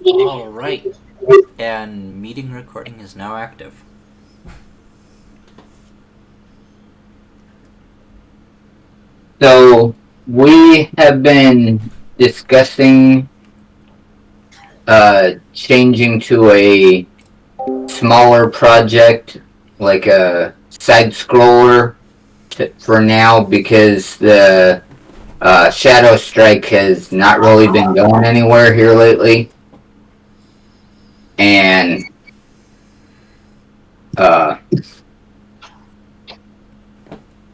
All right, and meeting recording is now active. So we have been discussing changing to a smaller project, like a side scroller, for now because the Shadow Strike has not really been going anywhere here lately, and uh,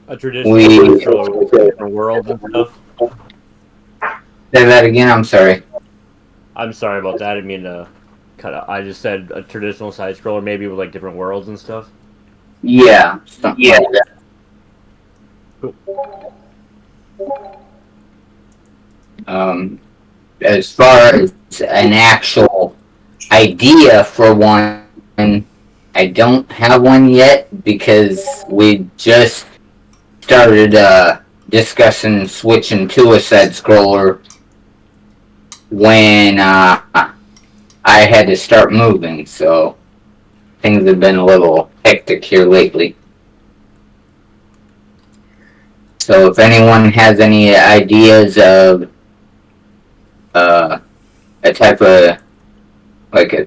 A traditional we side scroller with different worlds and stuff. say that again. I'm sorry. I'm sorry about that. I didn't mean to cut out. I just said a traditional side scroller, maybe with like different worlds and stuff. Yeah, something like that. Um, as far as an actual idea for one, I don't have one yet because we just started discussing switching to a side scroller when I had to start moving, so things have been a little hectic here lately. So if anyone has any ideas of uh, a type of like a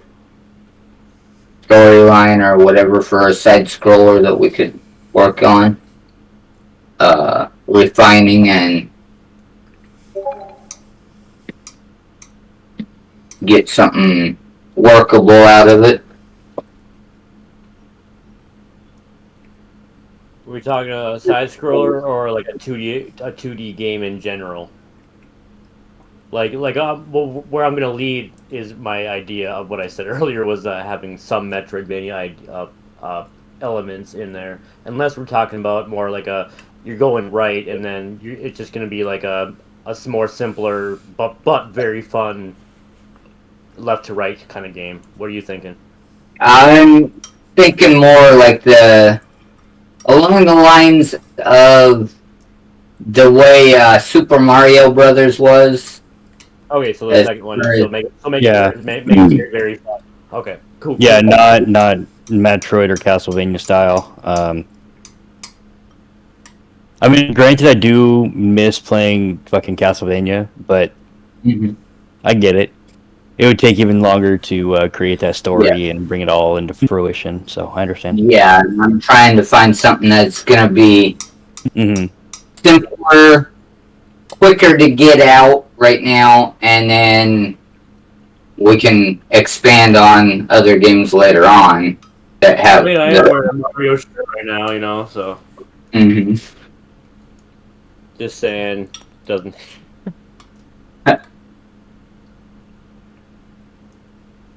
storyline or whatever for a side scroller that we could work on, refining and get something workable out of it. We're talking a side scroller or like a 2D game in general. Well, where I'm gonna lead is my idea of what I said earlier was having some Metroidvania elements in there. Unless we're talking about more like you're going right, and then it's just gonna be like a more simpler but very fun left to right kind of game. What are you thinking? I'm thinking more like the along the lines of the way Super Mario Brothers was. Okay, so the As second one, far as, Yeah, make it very, very fun. Okay, cool, yeah, cool. not Metroid or Castlevania style. I mean, granted, I do miss playing fucking Castlevania, but Mhm. I get it. It would take even longer to create that Yeah, story and bring it all into fruition. So I understand. yeah. I'm trying to find something that's gonna be Hmm. simpler, quicker to get out right now, and then we can expand on other games later on that I have mean, I am the. wearing a Mario shirt right now, so Mhm. just saying, doesn't.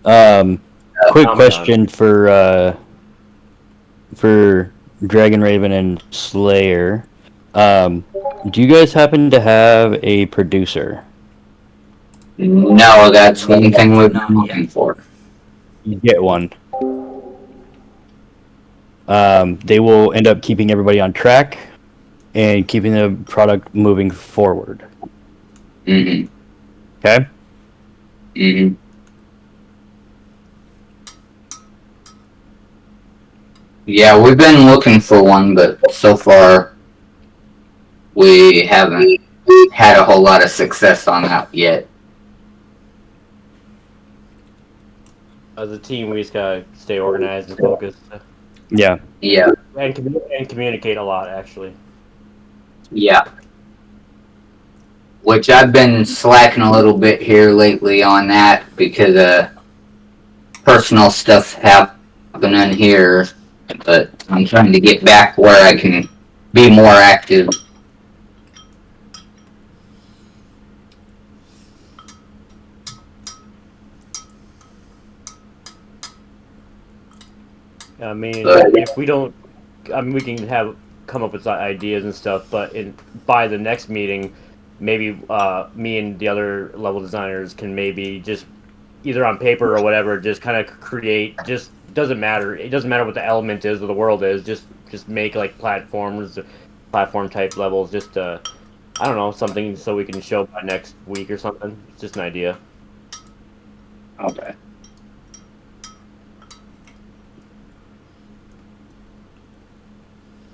Um, quick Comment on it. question for Dragon Raven and Slayer. Um, do you guys happen to have a producer? No, that's one We thing do we've been not yet. looking for. You get one. They will end up keeping everybody on track and keeping the product moving forward. Hmm. Okay. Hmm. Yeah, we've been looking for one, but so far we haven't had a whole lot of success on that yet. As a team, we just gotta stay organized and focused, Yeah. Yeah, and communicate a lot. Actually, yeah. Which I've been slacking a little bit here lately on that because personal stuff happening here, but I'm trying to get back where I can be more active. I mean, But if we don't, I mean, we can have come up with ideas and stuff, but in by the next meeting, maybe me and the other level designers can maybe just either on paper or whatever, just kind of create. Just doesn't matter. It doesn't matter what the element is or the world is. Just make like platform type levels. Just I don't know, something so we can show by next week or something. It's just an idea. Okay.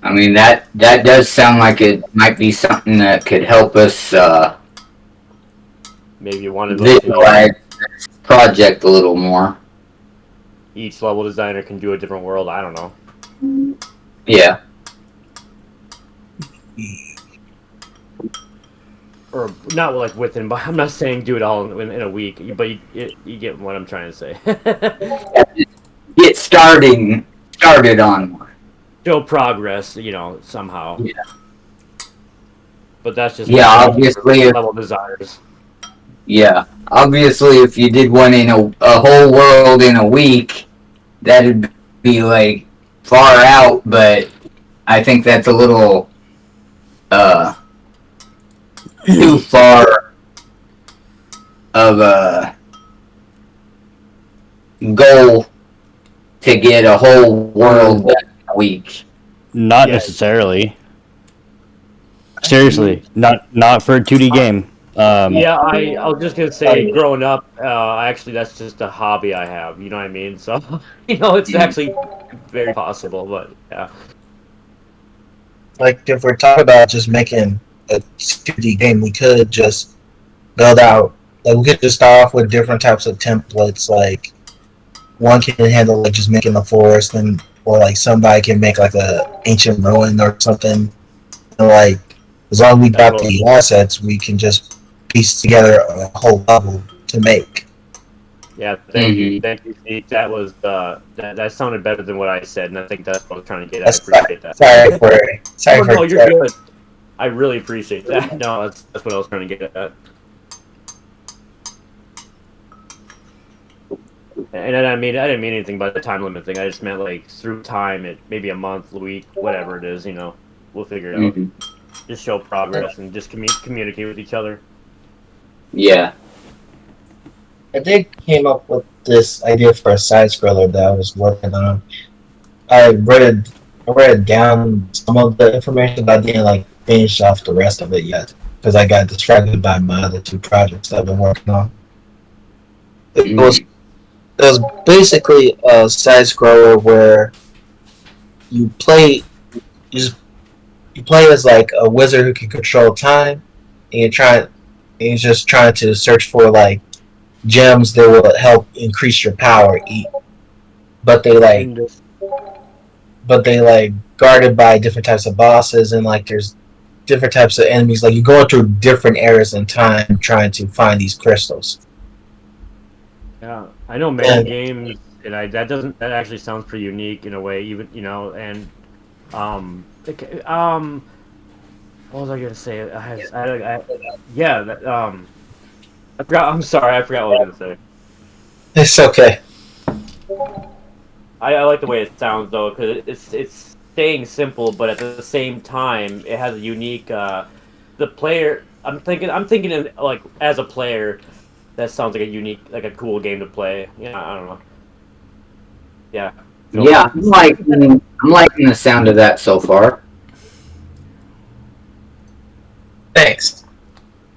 I mean that does sound like it might be something that could help us Maybe one of those visualize this project a little more. each level designer can do a different world. I don't know. Yeah. Or not like within, but I'm not saying do it all in a week. But you get what I'm trying to say. Get started on one. Show progress, somehow. Yeah. But that's just obviously. level designers. Yeah, obviously, if you did one in a whole world in a week, that'd be like far out. But I think that's a little too far of a goal to get a whole world in a week. Not necessarily. Seriously, not for a 2D game. Yeah, I was just gonna say, growing up, actually, that's just a hobby I have. You know what I mean? So, it's actually very possible. But yeah, Like if we're talking about just making a 2D game, we could just build out. Like we could just start off with different types of templates. Like one can handle like just making the forest, and or like somebody can make like a ancient ruin or something. And like as long as we got the assets, we can just piece together a whole level to make. yeah. Thank you, Steve. That was that sounded better than what I said, and I think that's what I was trying to get at. I appreciate that. Sorry for no, you're good. I really appreciate that. No, that's what I was trying to get at. And I didn't mean anything by the time limit thing. I just meant like through time, it maybe a month, a week, whatever it is. We'll figure it out. Just show progress and just communicate with each other. Yeah. I did came up with this idea for a side scroller that I was working on. I read down some of the information, but I didn't like finish off the rest of it yet because I got distracted by my other two projects that I've been working on. It was basically a side scroller where you play as like a wizard who can control time, and you're just trying to search for like gems that will help increase your power. But they guarded by different types of bosses, and like there's different types of enemies. Like you're going through different eras in time trying to find these crystals. Yeah, I know many games, and that actually sounds pretty unique in a way. Even and what was I gonna say? I forgot. I'm sorry, I forgot what I was gonna say. It's okay. I like the way it sounds though, because it's staying simple, but at the same time, it has a unique. The player, I'm thinking like as a player, that sounds like a unique, like a cool game to play. Yeah, I don't know. Yeah. Yeah, I'm liking the sound of that so far. Thanks.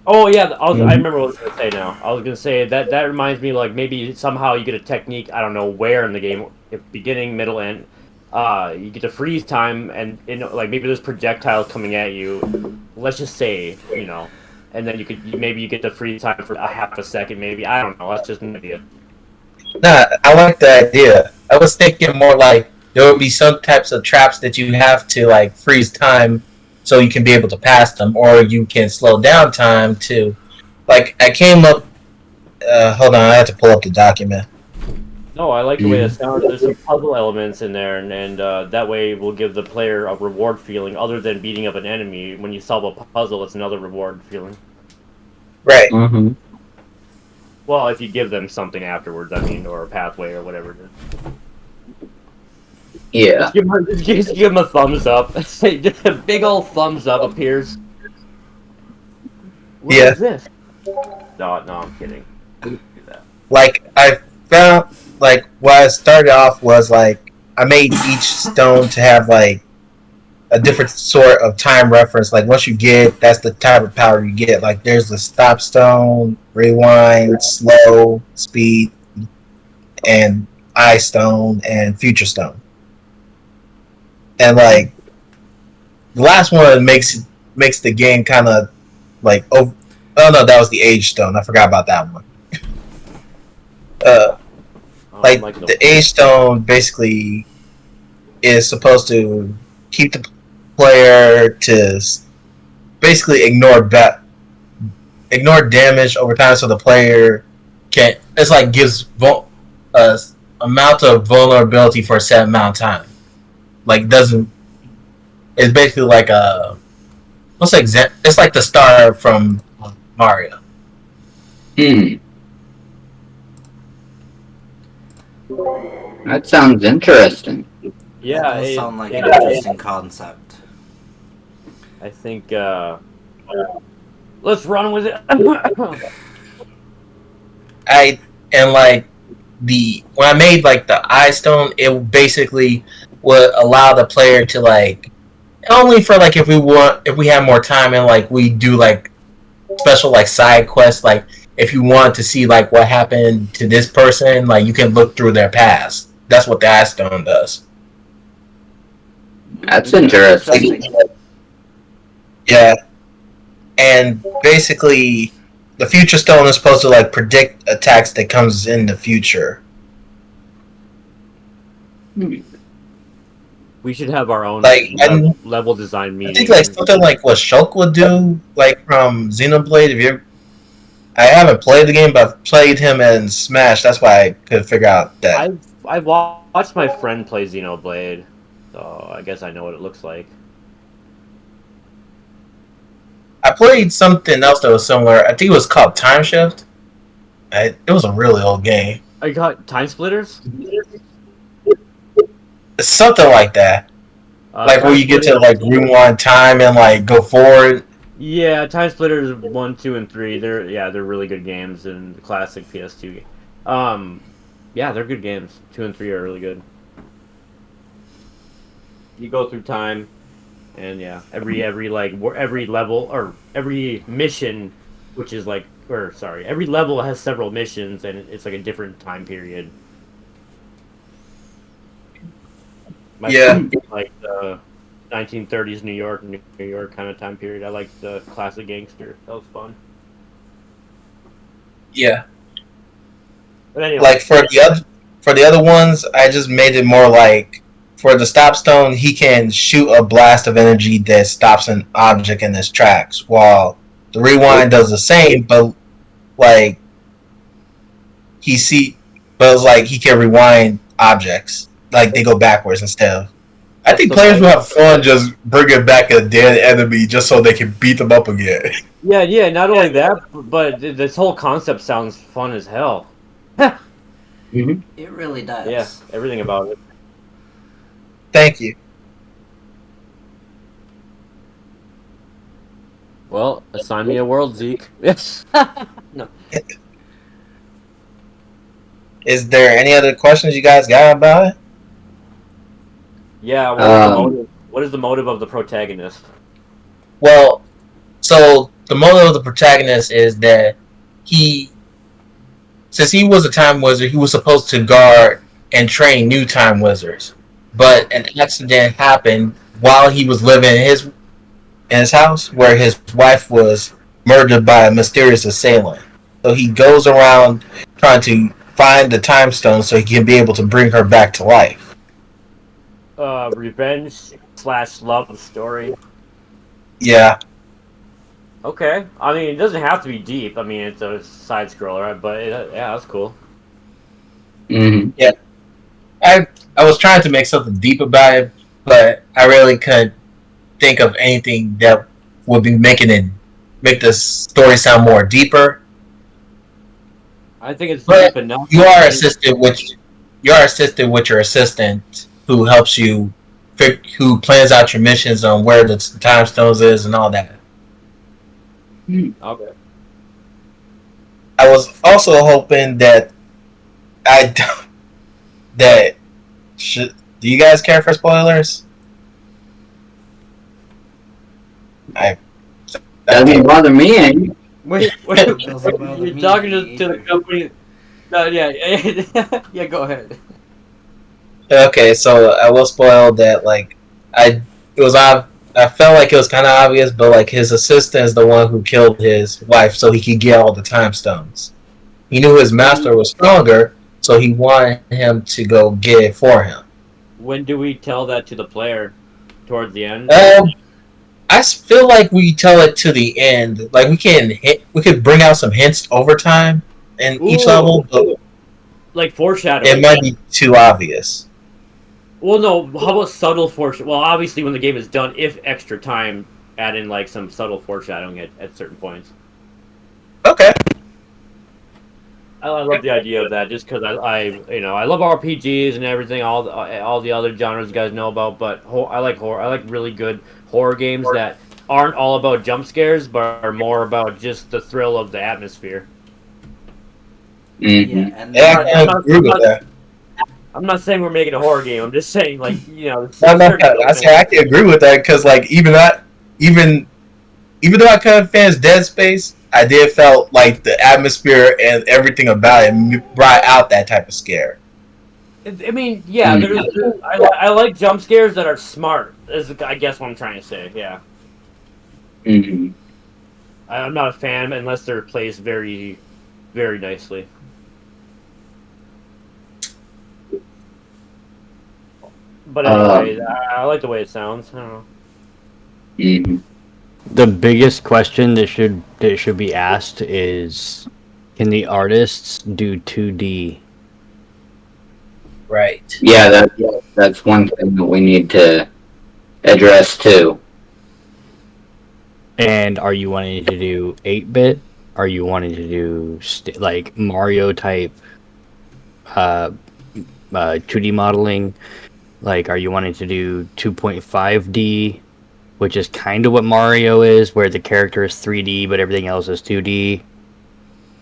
Oh yeah, I remember what I was gonna say now. I was gonna say that reminds me, like maybe somehow you get a technique. I don't know where in the game, if beginning, middle, end. You get to freeze time, and like maybe there's projectiles coming at you. Let's just say, and then you get to freeze time for a half a second, maybe. I don't know. That's just an idea. Nah, I like the idea. I was thinking more like there would be some types of traps that you have to like freeze time so you can be able to pass them, or you can slow down time to. Like I came up. Hold on, I have to pull up the document. No, I like the way it sounds. There's some puzzle elements in there, and that way will give the player a reward feeling other than beating up an enemy. When you solve a puzzle, it's another reward feeling. Right. Mm-hmm. Well, if you give them something afterwards, or a pathway or whatever it is. Yeah. Just give them a thumbs up. Just a big old thumbs up appears. What is this? No, I'm kidding. Do that. Like I found, like what I started off was like I made each stone to have like a different sort of time reference. Like once you get, that's the type of power you get. Like there's the stop stone, rewind, slow, speed. and Eye Stone and Future Stone. And like the last one makes the game kind of like oh no, that was the Age Stone. I forgot about that one. Like the Age Stone basically is supposed to keep the player to basically ignore damage over time, so the player can. It's like gives a amount of vulnerability for a set amount of time. Like doesn't. It's basically like a. What's the It's like the star from Mario. That sounds interesting. Yeah, That does sound like an interesting concept. I think let's run with it. When I made like the Eye Stone, it basically would allow the player to like only for like if we have more time and like we do like special like side quests, like if you want to see like what happened to this person, like you can look through their past. That's what the Eye Stone does. That's interesting. Yeah, and basically, the Future Stone is supposed to like predict attacks that comes in the future. We should have our own Like level design meeting. I think like something like what Shulk would do, like from Xenoblade. I haven't played the game, but I've played him in Smash. That's why I could figure out that. I've watched my friend play Xenoblade, so I guess I know what it looks like. I played something else that was similar. I think it was called Time Shift. It was a really old game. I got Time Splitters? It's something like that. Like where you get to like rewind time and like go forward. Yeah, Time Splitters 1, 2, and 3. They're really good games in the classic PS2 game. Yeah, they're good games. 2 and 3 are really good. You go through time. And yeah, every level or every mission, which is like, every level has several missions, and it's like a different time period. Like the 1930s New York kind of time period. I like the classic gangster. That was fun. Yeah. But anyway, like for the other ones, I just made it more like. For the Stop Stone, he can shoot a blast of energy that stops an object in its tracks, while the Rewind does the same, but like it's like he can rewind objects, like they go backwards instead of. I think players will have fun just bringing back a dead enemy just so they can beat them up again. Yeah. Not only that, but this whole concept sounds fun as hell. It really does. Yeah, everything about it. Thank you. Well, assign me a world, Zeke. No. Is there any other questions you guys got about it? Yeah, what is the motive of the protagonist? Well, so the motive of the protagonist is that since he was a time wizard, he was supposed to guard and train new time wizards. But an accident happened while he was living in his house, where his wife was murdered by a mysterious assailant. So he goes around trying to find the time stone so he can be able to bring her back to life. Revenge/love story. Yeah. Okay. I mean, it doesn't have to be deep. I mean, it's a side scroller, but yeah, that's cool. Yeah. I was trying to make something deep about it, but I really couldn't think of anything that would be make the story sound more deeper. I think it's deep enough. You are assisted with your assistant who helps you, who plans out your missions on where the time stones is and all that. Okay. I was also hoping that do you guys care for spoilers? Doesn't bother me any. Wait, you're talking to the company. No, yeah, yeah. Go ahead. Okay, so I will spoil that. Like, it was I felt like it was kind of obvious, but like his assistant is the one who killed his wife, so he could get all the time stones. He knew his master was stronger, so he wanted him to go get it for him. When do we tell that to the player? Towards the end? Feel like we tell it to the end. Like we could bring out some hints over time in each Ooh. level, but Like foreshadowing. it might be too obvious. Well, no. How about subtle foreshadowing? Well, obviously, when the game is done, if extra time, add in like some subtle foreshadowing at certain points. Okay. I love the idea of that, just because I love RPGs and everything, all the other genres you guys know about. But I like horror. I like really good horror games that aren't all about jump scares, but are more about just the thrill of the atmosphere. Mm-hmm. Yeah, and Yeah, I can agree with that. I'm not saying we're making a horror game. I'm just saying, like, No, I can agree with that because, like, even though I couldn't finish Dead Space, I did felt like the atmosphere and everything about it brought out that type of scare. I mean, yeah, I like jump scares that are smart. Is I guess what I'm trying to say. Yeah, Mm-hmm. I'm not a fan unless they're placed very, very nicely. But anyway, I like the way it sounds. I don't know. Mm-hmm. The biggest question that should be asked is, can the artists do 2D? Right. Yeah, that's one thing that we need to address too. And are you wanting to do 8-bit? Are you wanting to do like Mario type 2D modeling? Like, are you wanting to do 2.5D, which is kind of what Mario is, where the character is 3D but everything else is 2D?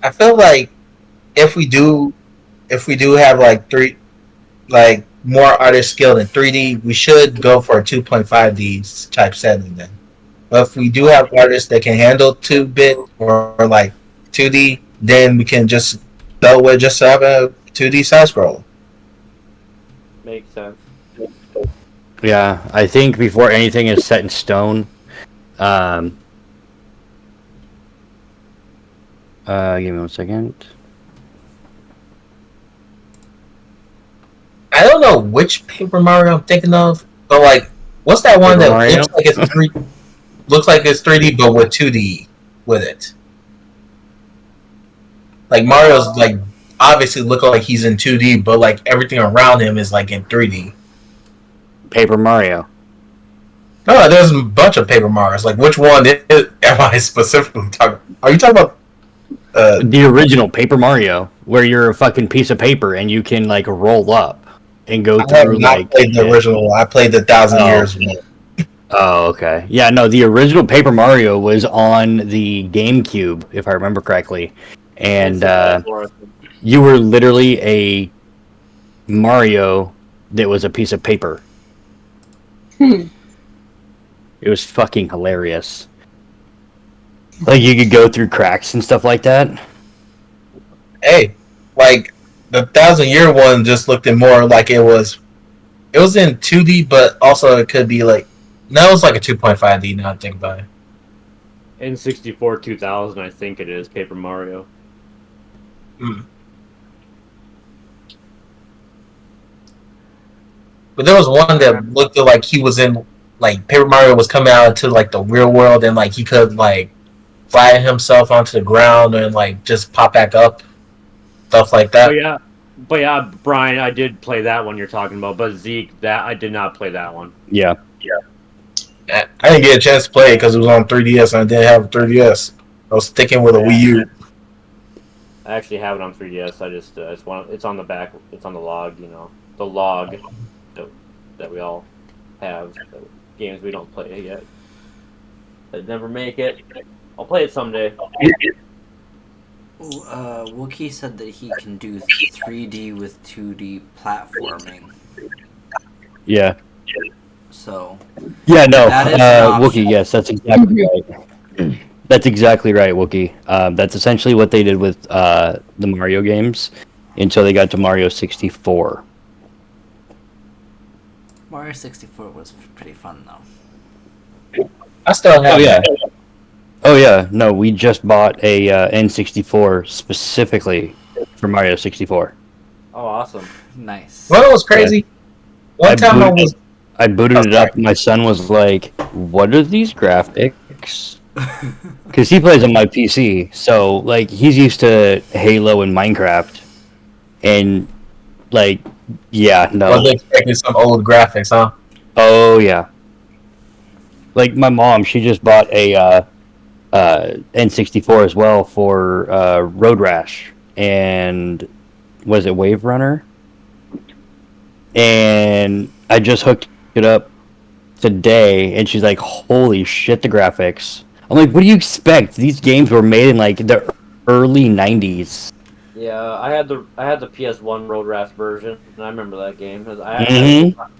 I feel like if we do have like more artist skill in 3D, we should go for a 2.5D type setting then. But if we do have artists that can handle 2-bit or like 2D, then we can just go with just have a 2D side scroller. Makes sense. Yeah, I think before anything is set in stone, give me 1 second. I don't know which Paper Mario I'm thinking of, but like, what's that one Paper that Mario? looks like it's 3D but with 2D with it? Like Mario's like obviously look like he's in 2D, but like everything around him is like in 3D. Paper Mario. No, there's a bunch of Paper Marios. Like, which one am I specifically talking? Are you talking about? The original Paper Mario, where you're a fucking piece of paper and you can like roll up and go I have through not like. played the original. I played the 1,000 Oh. Years one. Oh, okay. Yeah, no, the original Paper Mario was on the GameCube, if I remember correctly, and you were literally a Mario that was a piece of paper. It was fucking hilarious. Like, you could go through cracks and stuff like that. Hey, like the 1,000 Year one just looked at more like it was in 2D, but also it could be like no, it was like a 2.5D. Now I think about it. N64 2000, I think it is Paper Mario. But there was one that looked like he was in like Paper Mario was coming out into like the real world and like he could like fly himself onto the ground and like just pop back up, stuff like that. But yeah, Brian, I did play that one you're talking about. But Zeke, that I did not play that one. Yeah. I didn't get a chance to play it because it was on 3DS and I didn't have a 3DS. I was sticking with a Wii U. I actually have it on 3DS. I just it's on the back. It's on the log. The log that we all have. The games we don't play yet. That never make it. I'll play it someday. Wookie said that he can do 3D with 2D platforming. Yeah. So. Yeah, no. That is an option. Wookie, yes, that's exactly right. That's exactly right, Wookie. That's essentially what they did with the Mario games. until they got to Mario 64. Mario 64 was pretty fun though. I still have. Oh yeah. Oh yeah. No, we just bought a N64 specifically for Mario 64. Oh, awesome. Nice. Well, it was crazy. One time I was. I booted Oh, it up. And my son was like, "What are these graphics?" Because he plays on my PC, so like he's used to Halo and Minecraft, and like, yeah, no. Was expecting some old graphics, huh? Oh yeah. Like my mom, she just bought a N64 as well for Road Rash and was it Wave Runner? And I just hooked it up today, and she's like, "Holy shit, the graphics!" I'm like, "What do you expect? These games were made in like the early '90s." Yeah, I had the PS1 Road Rash version, and I remember that game.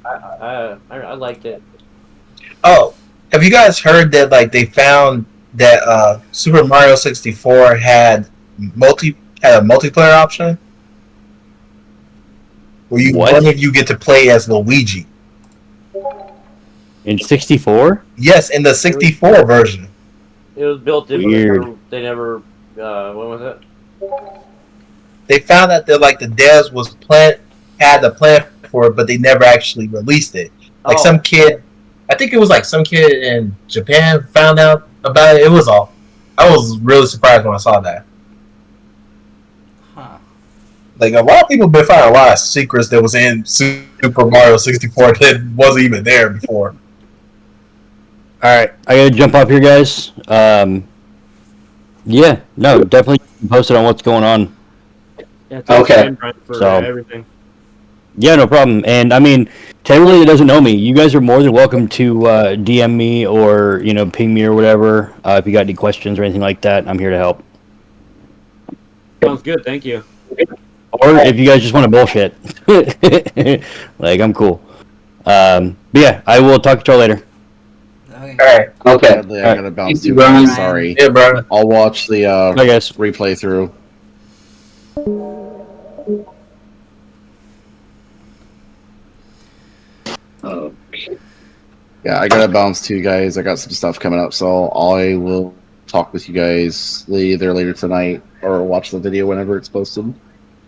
I liked it. Oh, have you guys heard that like they found that Super Mario 64 had a multiplayer option where one of you get to play as Luigi? In 64? Yes, in the 64 version. It was built in. Weird. They never. When was it? They found out that like the devs had the plan for it, but they never actually released it. Like some kid, I think it was like some kid in Japan found out about it. I was really surprised when I saw that. Huh. Like a lot of people been finding a lot of secrets that was in Super Mario 64 that wasn't even there before. All right, I gotta jump up here, guys. Yeah, no, definitely post it on what's going on. Yeah, Okay. For So- everything. Yeah, no problem. And I mean, to everybody that doesn't know me, you guys are more than welcome to DM me or ping me or whatever. If you got any questions or anything like that, I'm here to help. Sounds good. Thank you. Or if you guys just want to bullshit, like I'm cool. But yeah, I will talk to y'all later. Okay. All right. Okay. Sadly, I gotta bounce too. Brian. Sorry. Yeah, bro. I'll watch the Bye, guys. replay through. Yeah, I gotta bounce too, guys. I got some stuff coming up, so I will talk with you guys either later tonight or watch the video whenever it's posted.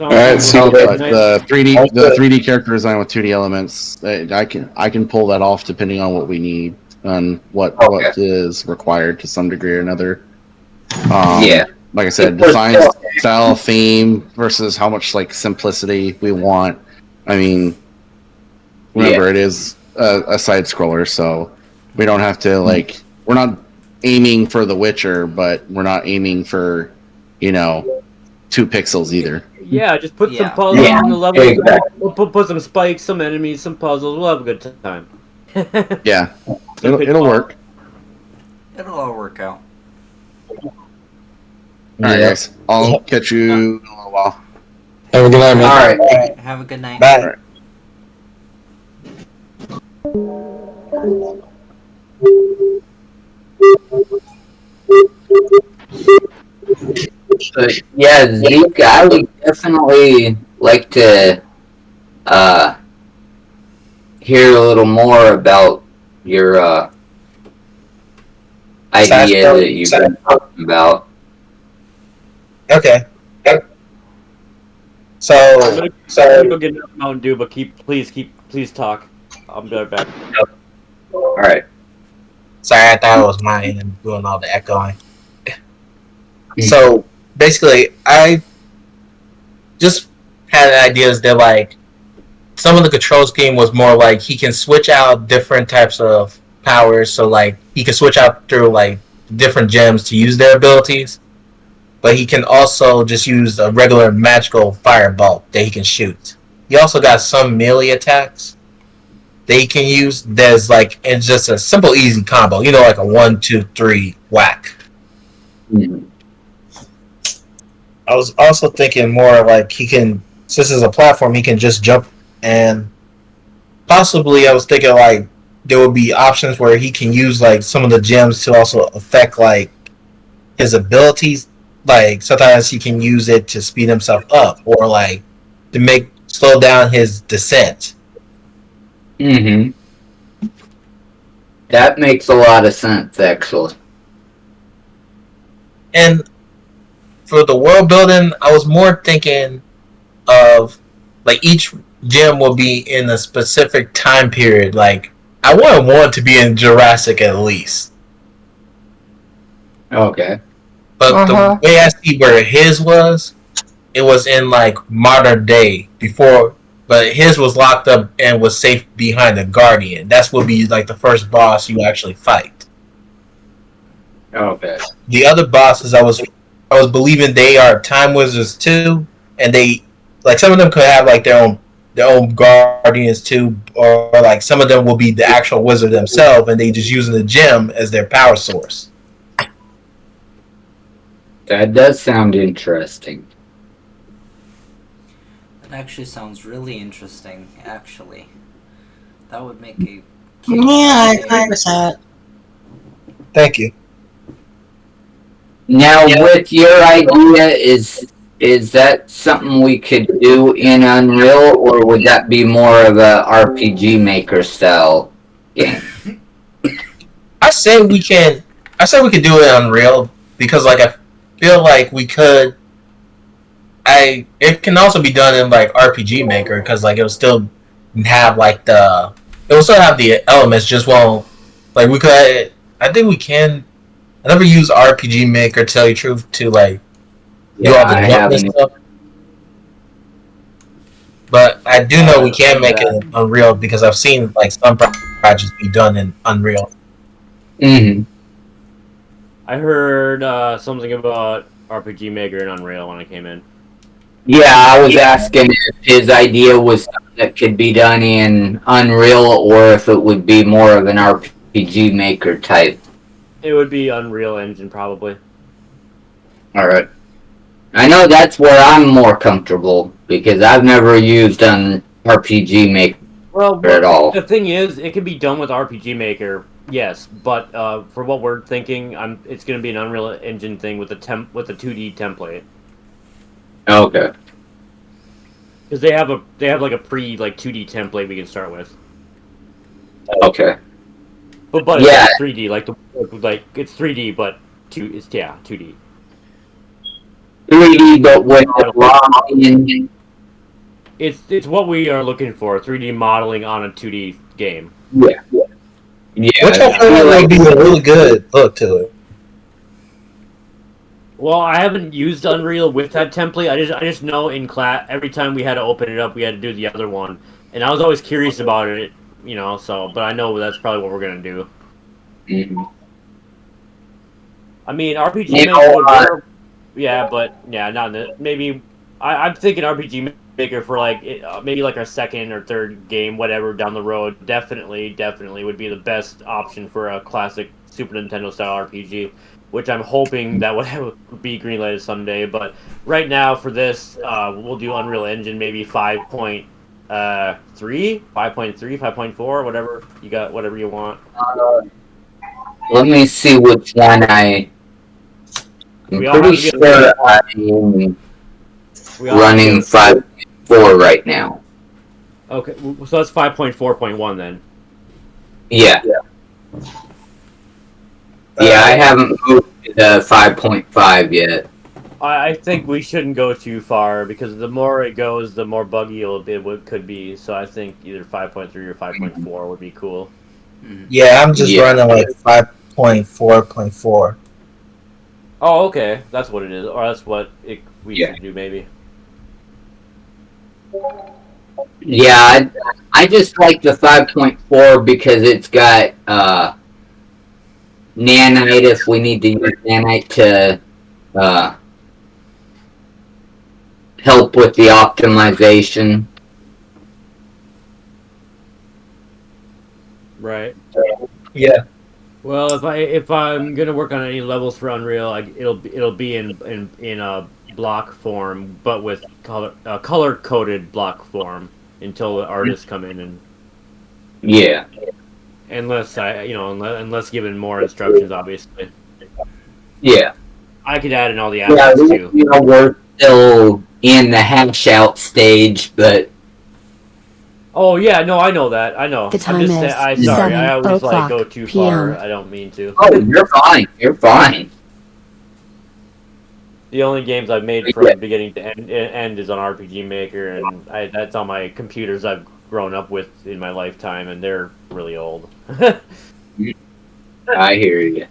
Alright, so But the 3D character design with 2D elements, I can pull that off depending on what we need and what is required to some degree or another. Yeah. Like I said, design style, theme versus how much like simplicity we want. I mean, remember it is a side scroller, so we don't have to like. We're not aiming for The Witcher, but we're not aiming for 2 pixels either. Yeah, just put some Yeah. puzzles Yeah, on the level. exactly. We'll put some spikes, some enemies, some puzzles. We'll have a good time. Yeah, it'll work. It'll all work out. All right, guys. I'll catch you in a little while. Have a good night, man. All right. Have a good night. Bye. All right. But yeah, Zeke, I would definitely like to hear a little more about your idea that you've been talking about. Okay. So I'm gonna go get another Mountain Dew, but please talk. I'll be right back. All right. sorry, I thought it was mine and doing all the echoing. So basically, I just had ideas that like some of the control scheme was more like he can switch out different types of powers. So like he can switch out through like different gems to use their abilities, but he can also just use a regular magical firebolt that he can shoot. He also got some melee attacks that he can use. There's like it's just a simple, easy combo. You know, like a 1, 2, 3 whack. Mhm. I was also thinking more like he can, since it's a platform, he can just jump, and possibly I was thinking like there would be options where he can use like some of the gems to also affect like his abilities. Like sometimes he can use it to speed himself up, or like to slow down his descent. Mm-hmm. That makes a lot of sense, actually. And for the world building, I was more thinking of like each gym will be in a specific time period. Like I wouldn't want to be in Jurassic at least. Okay. But the way I see where his was, it was in like modern day before, but his was locked up and was safe behind a guardian. That's would be like the first boss you actually fight. Okay. The other bosses, I was believing they are time wizards too, and they like some of them could have like their own guardians too, or like some of them will be the actual wizard themselves, and they just using the gem as their power source. That does sound interesting. That actually sounds really interesting. Actually, that would make a Yeah, I agree with that. Thank you. Now, with your idea, is that something we could do in Unreal, or would that be more of a RPG Maker style game? I say we can. I say we could do it Unreal because like I feel like we could. It can also be done in like RPG Maker because like it'll still have like it will still have the elements. Just well, like we could. I think we can. I never use RPG Maker to tell you the truth to like do all the jump and stuff. But I do know we can make it Unreal because I've seen like some projects be done in Unreal. Mm-hmm. I heard something about RPG Maker and Unreal when I came in. Yeah, I was asking if his idea was something that could be done in Unreal, or if it would be more of an RPG Maker type. It would be Unreal Engine, probably. Alright. I know that's where I'm more comfortable, because I've never used an RPG Maker at all. The thing is, it can be done with RPG Maker, yes, but for what we're thinking, it's going to be an Unreal Engine thing with a 2D template. Okay. Because they have like a 2D template we can start with. Okay. But yeah, it's 3D, it's 3D, but 2D. 3D, but with the modeling. It's what we are looking for, 3D modeling on a 2D game. Yeah. Which I feel like would be a really good look to it. Well, I haven't used Unreal with that template. I just know in class, every time we had to open it up, we had to do the other one. And I was always curious about it, but I know that's probably what we're going to do. Mm-hmm. I mean, RPG Maker would work. Yeah, but, not maybe... I'm thinking RPG Maker for, maybe, our second or third game, whatever, down the road. Definitely would be the best option for a classic Super Nintendo-style RPG, which I'm hoping that would be greenlighted someday. But right now, for this, we'll do Unreal Engine, maybe 5.3, 5.4, whatever you got, whatever you want. Let me see which one I'm pretty sure I'm running 5.4 right now. Okay, so that's 5.4.1 then. Yeah. Yeah, I haven't moved to the 5.5 yet. I think we shouldn't go too far, because the more it goes, the more buggy it could be. So I think either 5.3 or 5.4 would be cool. Yeah, I'm just running like 5.4.4. Oh, okay. That's what it is. Or that's what we should do, maybe. Yeah, I just like the 5.4 because it's got nanite if we need to use nanite to help with the optimization. Right. Yeah. Well, if I'm gonna work on any levels for Unreal, it'll be in a block form, but with color coded block form until the artists come in and. Yeah. Unless unless given more instructions, obviously. Yeah. I could add in all the assets too. We're still in the hash out stage, but Oh yeah, no, I know that. I know. The I'm time just is saying. I sorry. I 7 always like go o'clock too p.m. far. I don't mean to. oh, you're fine. You're fine. The only games I've made Yeah. from beginning to end is on RPG Maker, and that's on my computers I've grown up with in my lifetime, and they're really old. I hear you.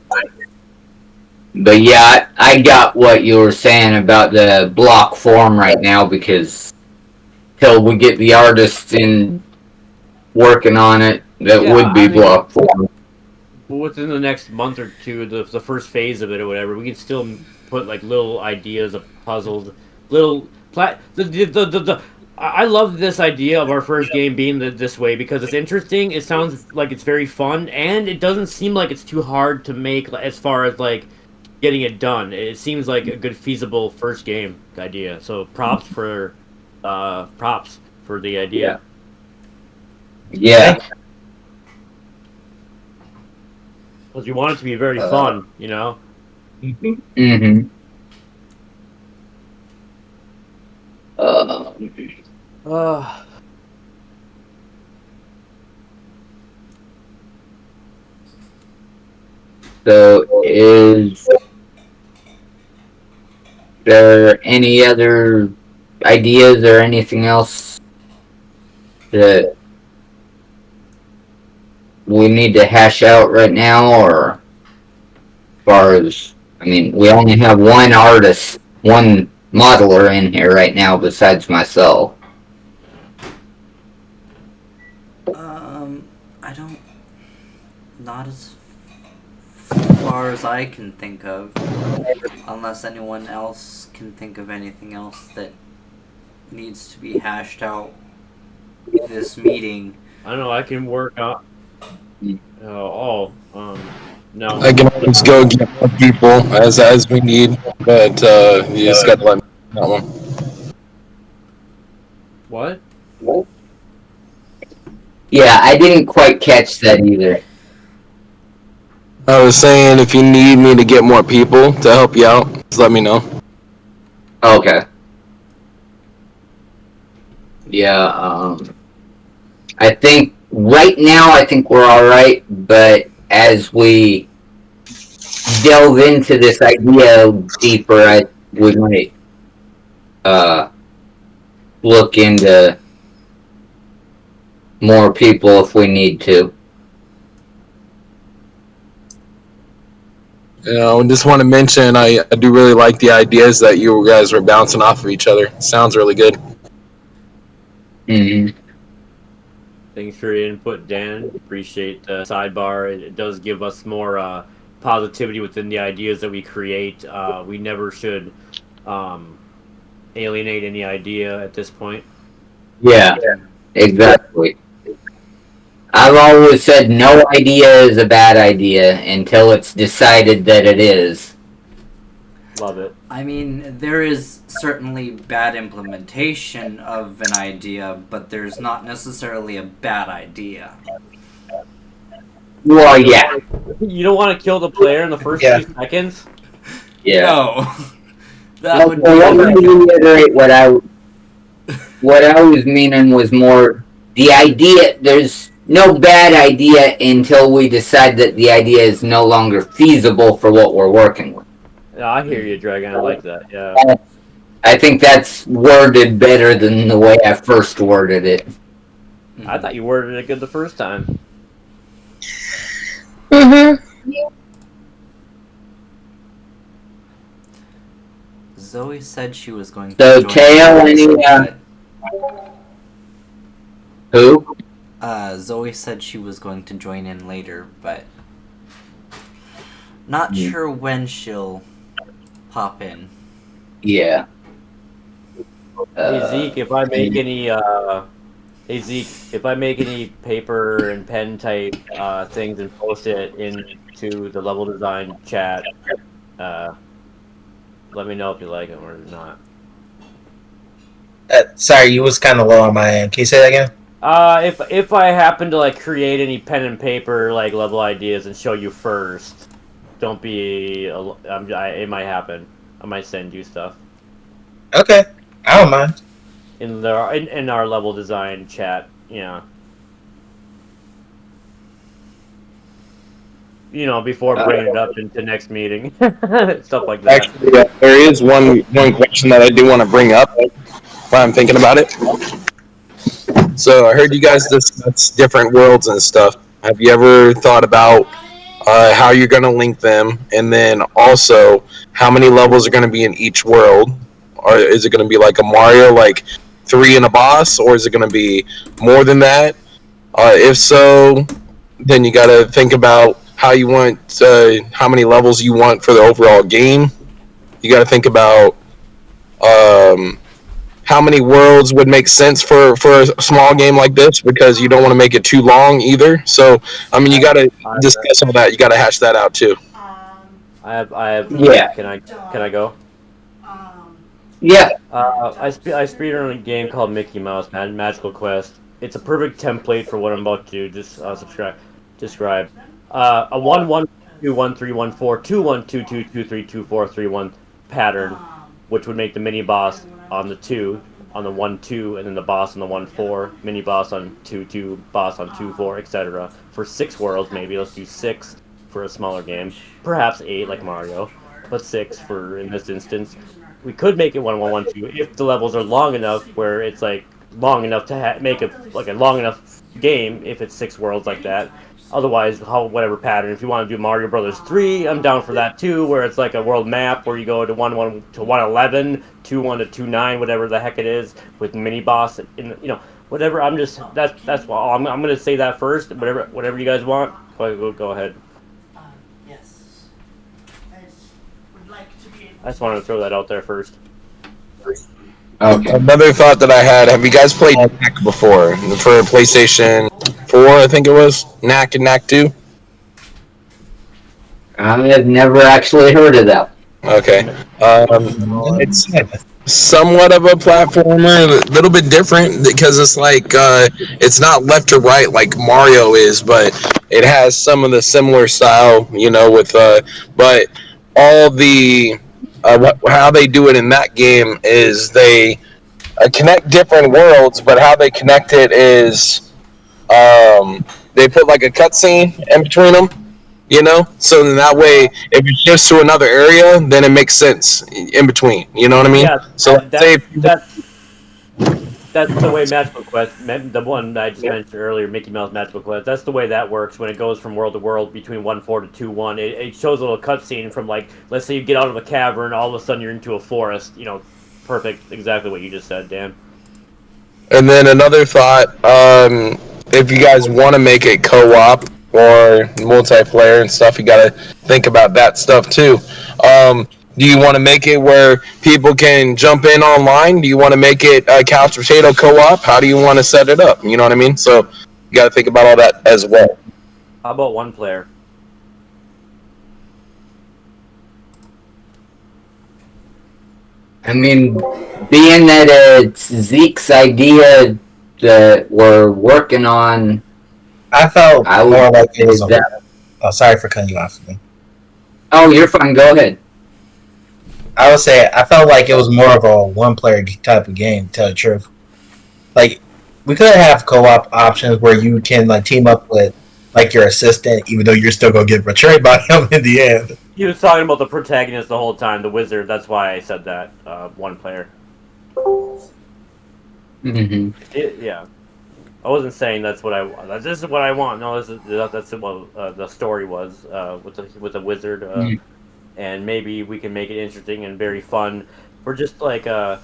But yeah, I got what you were saying about the block form right now because till we get the artists in working on it, that Yeah, would be I mean, block form. within the next month or two, the first phase of it or whatever, we can still put like little ideas of puzzles, little I love this idea of our first game being this way because it's interesting. It sounds like it's very fun, and it doesn't seem like it's too hard to make as far as like getting it done. It seems like a good feasible first game idea. So props for the idea. Yeah. Because you want it to be very fun, you know. Mm-hmm. Uh, So is there any other ideas or anything else that we need to hash out right now, or as far as I mean, we only have one artist, one modeler in here right now besides myself. I don't. Not as far as I can think of. Unless anyone else can think of anything else that needs to be hashed out this meeting. I don't know. I can work on. No. I can always go get more people as we need, but you just got to let me know that one. What? Yeah, I didn't quite catch that either. I was saying if you need me to get more people to help you out, just let me know. Okay. Yeah, I think right now I think we're all right, but as we delve into this idea deeper, we might look into more people if we need to. You know, just want to mention I do really like the ideas that you guys were bouncing off of each other. Sounds really good. Mm-hmm. Thanks for your input, Dan. Appreciate the sidebar. It does give us more positivity within the ideas that we create. We never should alienate any idea at this point. Yeah, exactly. I've always said no idea is a bad idea until it's decided that it is. Love it. I mean, there is certainly bad implementation of an idea, but there's not necessarily a bad idea. Well, yeah. You don't want to kill the player in the first Yeah. few seconds? Yeah. No. That would be Let me overkill. reiterate what I was meaning was more the idea. There's no bad idea until we decide that the idea is no longer feasible for what we're working with. Yeah, I hear you, Dragon. I like that. Yeah. I think that's worded better than the way I first worded it. I thought you worded it good the first time. Zoe said she was going to So, join Teo, later, who? Zoe said she was going to join in later, but not sure when she'll pop in. Yeah. Hey Zeke, if I make any paper and pen type things and post it into the level design chat, let me know if you like them or not. Sorry, you was kind of low on my end. Can you say that again? If I happen to like create any pen and paper like level ideas and show you first, don't be. It might happen. I might send you stuff. Okay. I don't mind. In our level design chat. Yeah. Before bringing it up into next meeting, stuff like that. Actually, there is one question that I do want to bring up while I'm thinking about it. So I heard you guys discuss different worlds and stuff. Have you ever thought about how you're going to link them, and then also how many levels are going to be in each world? Or is it going to be like a Mario, like 3 and a boss, or is it going to be more than that? If so, then you got to think about how you want, how many levels you want for the overall game. You got to think about um, how many worlds would make sense for a small game like this, because you don't want to make it too long either. So, I mean, you got to discuss all that. You got to hash that out too. I have. Yeah. Can I go? Yeah. I speedrun a game called Mickey Mouse Magical Quest. It's a perfect template for what I'm about to describe. A 1-1-2-1-3-1-4 2-1-2-2-2-3-2-4-3-1 pattern, which would make the mini boss on the 2, on the 1-2, and then the boss on the 1-4, mini boss on 2-2, boss on 2-4, etc. For 6 worlds, maybe. Let's do 6 for a smaller game. Perhaps 8 like Mario, but 6 for in this instance. We could make it 1-1-1-2 if the levels are long enough, where it's like long enough to make it like a long enough game. If it's 6 worlds like that. Otherwise, whatever pattern. If you want to do Mario Brothers 3, I'm down for that too, where it's like a world map where you go to 1-1 to 111, 2-1 to 2-9, whatever the heck it is, with mini boss in whatever. That's all. I'm gonna say that first. Whatever you guys want. Go ahead. Yes. I just wanted to throw that out there first. Okay. Another thought that I had: have you guys played Knack before for PlayStation 4? I think it was Knack and Knack 2. I have never actually heard of that. Okay, it's somewhat of a platformer, a little bit different because it's like it's not left to right like Mario is, but it has some of the similar style, with but all the how they do it in that game is they connect different worlds, but how they connect it is they put like a cutscene in between them. So then that way, if it shifts to another area, then it makes sense in between. You know what I mean? Yeah, So that's the way Magical Quest, the one I just mentioned earlier, Mickey Mouse Magical Quest. That's the way that works when it goes from world to world between 1-4 to 2-1. It shows a little cutscene from, like, let's say you get out of a cavern, all of a sudden you're into a forest. Perfect, exactly what you just said, Dan. And then another thought: if you guys want to make it co-op or multiplayer and stuff, you got to think about that stuff too. Do you want to make it where people can jump in online? Do you want to make it a couch potato co-op? How do you want to set it up? You know what I mean? So you got to think about all that as well. How about one player? I mean, being that it's Zeke's idea that we're working on, I felt I would more like it was say that. Oh, sorry for cutting you off again. Oh, you're fine. Go ahead. I would say I felt like it was more of a one-player type of game. To tell the truth, like we could have co-op options where you can like team up with like your assistant, even though you're still gonna get betrayed by him in the end. He was talking about the protagonist the whole time, the wizard. That's why I said that. One player. Mm-hmm. Yeah. I wasn't saying that's what I want. This is what I want. No, that's what the story was with the wizard. And maybe we can make it interesting and very fun for just like I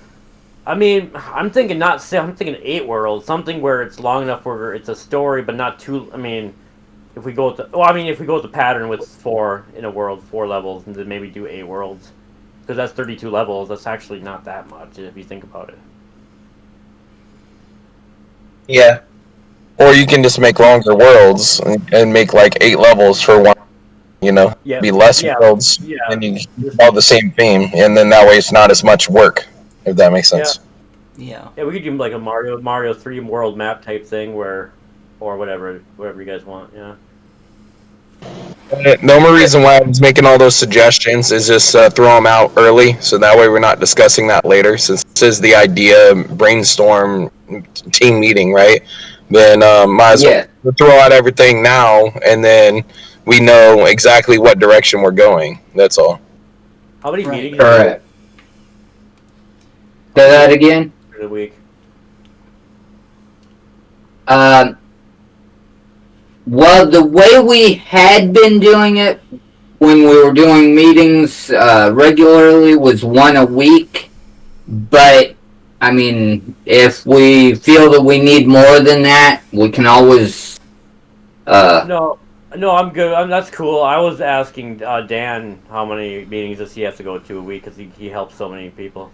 mean, I'm thinking 8 worlds, something where it's long enough where it's a story, but not too. I mean, if we go with the pattern with 4 in a world, 4 levels, and then maybe do 8 worlds, because that's 32 levels. That's actually not that much if you think about it. Yeah. Or you can just make longer worlds and make like 8 levels for one. Yeah. Be less worlds, and you follow the same theme, and then that way it's not as much work. If that makes sense. Yeah. Yeah, we could do like a Mario 3 world map type thing or whatever you guys want. Yeah. The only reason why I was making all those suggestions is just throw them out early, so that way we're not discussing that later. Since this is the idea brainstorm team meeting, right? Then might as Yeah. well throw out everything now, and then we know exactly what direction we're going. That's all. How many Right. meetings Correct. Say that again. for the week? Well, the way we had been doing it when we were doing meetings regularly was one a week. But, I mean, if we feel that we need more than that, we can always. No, I'm good. That's cool. I was asking Dan how many meetings does he have to go to a week because he helps so many people.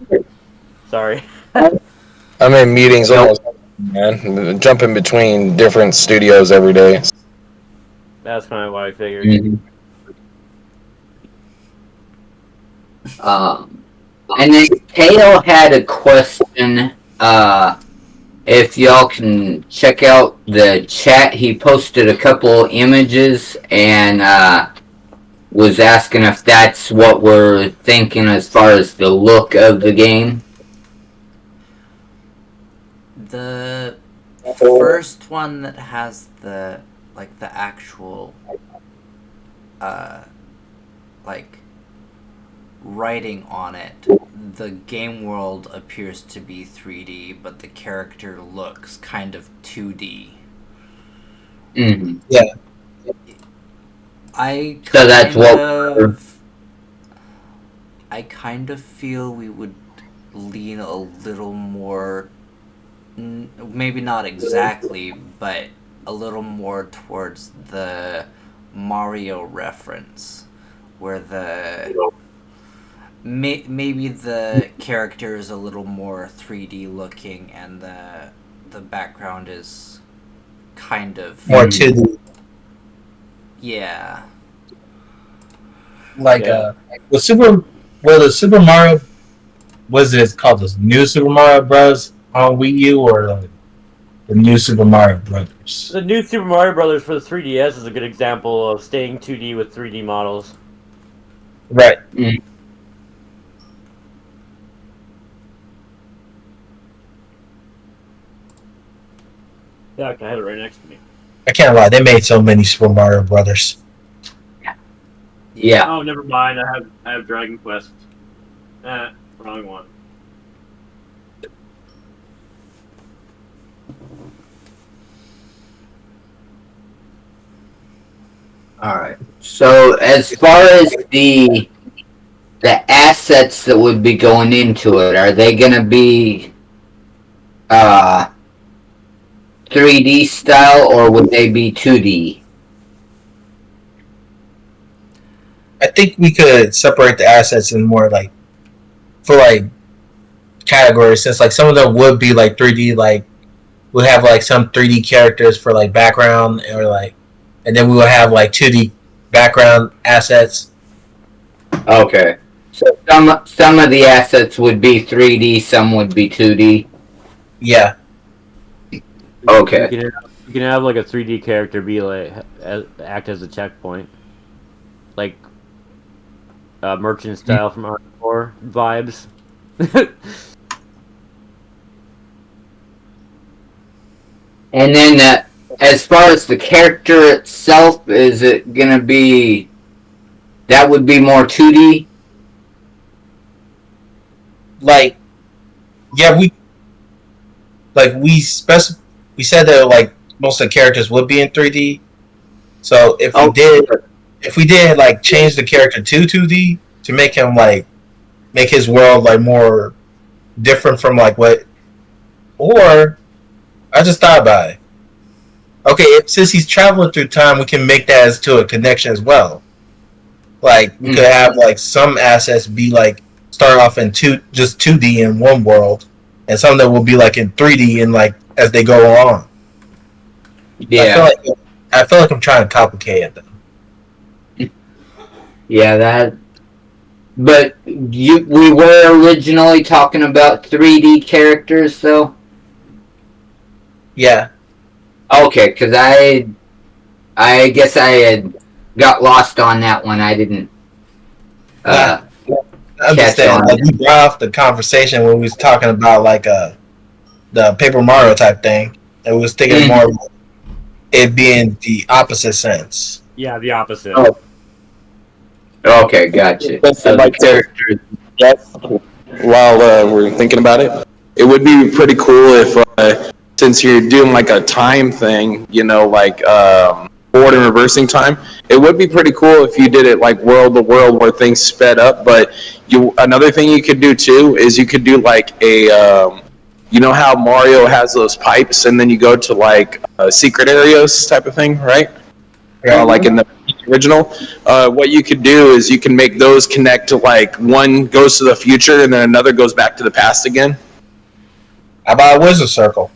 Sorry. I'm in meetings almost, man, jumping between different studios every day. That's kind of what I figured. Mhm. And then Teo had a question. If y'all can check out the chat, he posted a couple images and was asking if that's what we're thinking as far as the look of the game. The first one that has the actual writing on it, the game world appears to be 3D, but the character looks kind of 2D. Mm-hmm. Yeah. So that's what I kind of feel we would lean a little more, maybe not exactly, but a little more towards the Mario reference, where maybe the character is a little more 3D looking and the background is kind of More 2D. Yeah. Like Yeah. the Super Mario, was it called the new Super Mario Bros. On Wii U or the new Super Mario Brothers? The new Super Mario Brothers for the 3DS is a good example of staying 2D with 3D models. Right. Yeah, I can have it right next to me. I can't lie, they made so many Super Mario Brothers. Yeah. Oh, never mind. I have Dragon Quest. Wrong one. Alright. So as far as the assets that would be going into it, are they gonna be 3D style or would they be 2D? I think we could separate the assets in more for categories, since some of them would be 3D, we'll have some 3D characters for background, or and then we will have 2D background assets. Okay. So some of the assets would be 3D, some would be 2D. Yeah. Okay. You can have a 3D character be act as a checkpoint, merchant style from Hardcore vibes. And then as far as the character itself, is it gonna be that would be more 2D? Yeah, we said that most of the characters would be in 3D. So if we did change the character to 2D to make him make his world more different from what, or I just thought about it. Okay, since he's traveling through time, we can make that as to a connection as well. We could have some assets be start off in just 2D in one world, and some that will be in 3D and as they go along. Yeah. I feel like I'm trying to complicate it though. Yeah, that. But we were originally talking about 3D characters, though. Yeah. Okay, because I guess I had got lost on that one. I didn't I catch understand. on. Like you brought off the conversation when we was talking about like the Paper Mario type thing, and we was thinking more of it being the opposite sense. Yeah, the opposite. Oh. Okay, gotcha. So I'd like the to character. yes, while we're thinking about it, it would be pretty cool if, since you're doing like a time thing, like forward and reversing time, it would be pretty cool if you did it like world to world where things sped up. But another thing you could do too is you could do like you know how Mario has those pipes, and then you go to like secret areas type of thing, right? Like in the original, what you could do is you can make those connect to like one goes to the future and then another goes back to the past again. How about a wizard circle?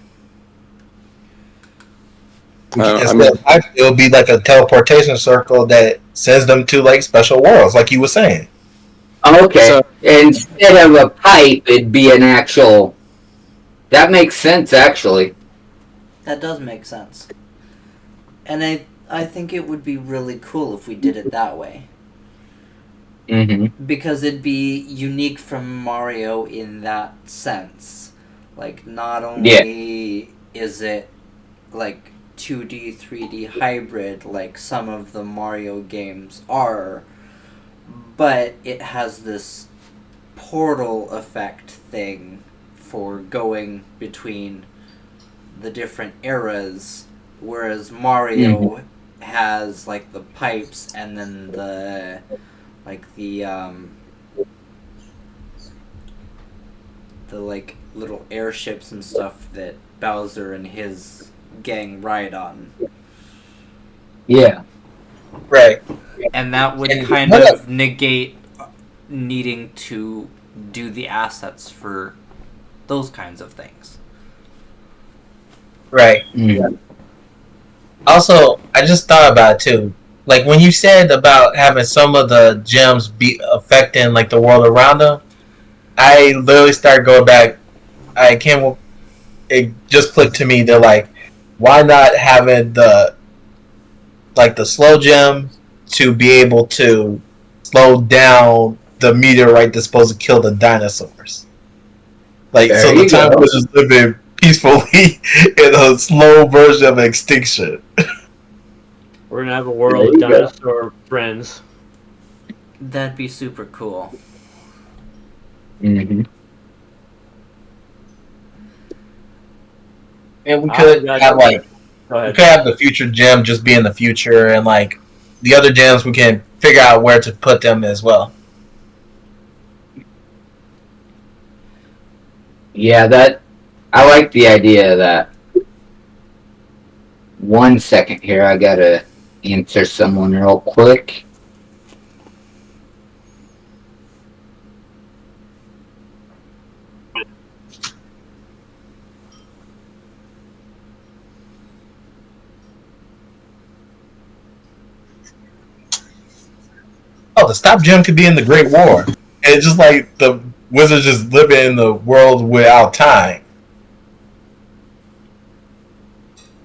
It'll be like a teleportation circle that sends them to like special worlds, like you were saying. Okay. So- Instead of a pipe, it'd be an actual. That makes sense, actually. That does make sense. And I think it would be really cool if we did it that way. Mm-hmm. Because it'd be unique from Mario in that sense. Like, not only is it like 2D, 3D hybrid like some of the Mario games are, but it has this portal effect thing for going between the different eras, whereas Mario has like the pipes and then the like little airships and stuff that Bowser and his gang ride on. Yeah. Right. And that would And kind what of negate needing to do the assets for those kinds of things. Right. Mm. Also, I just thought about it too. Like when you said about having some of the gems be affecting like the world around them, I literally started going back. I can't. It just clicked to me. They're like, why not having the slow gem to be able to slow down the meteorite that's supposed to kill the dinosaurs? Like, There so the you time go. was just living peacefully in a slow version of extinction. We're gonna have a world There of you go. dinosaur friends. That'd be super cool. Mm-hmm. And we I could got have you. like Go we ahead. could have the future gem just be in the future, and like the other gems we can figure out where to put them as well. Yeah, I like the idea of that. 1 second here, I gotta answer someone real quick. Oh, the stop gem could be in the Great War, and it's just like the wizards just living in the world without time.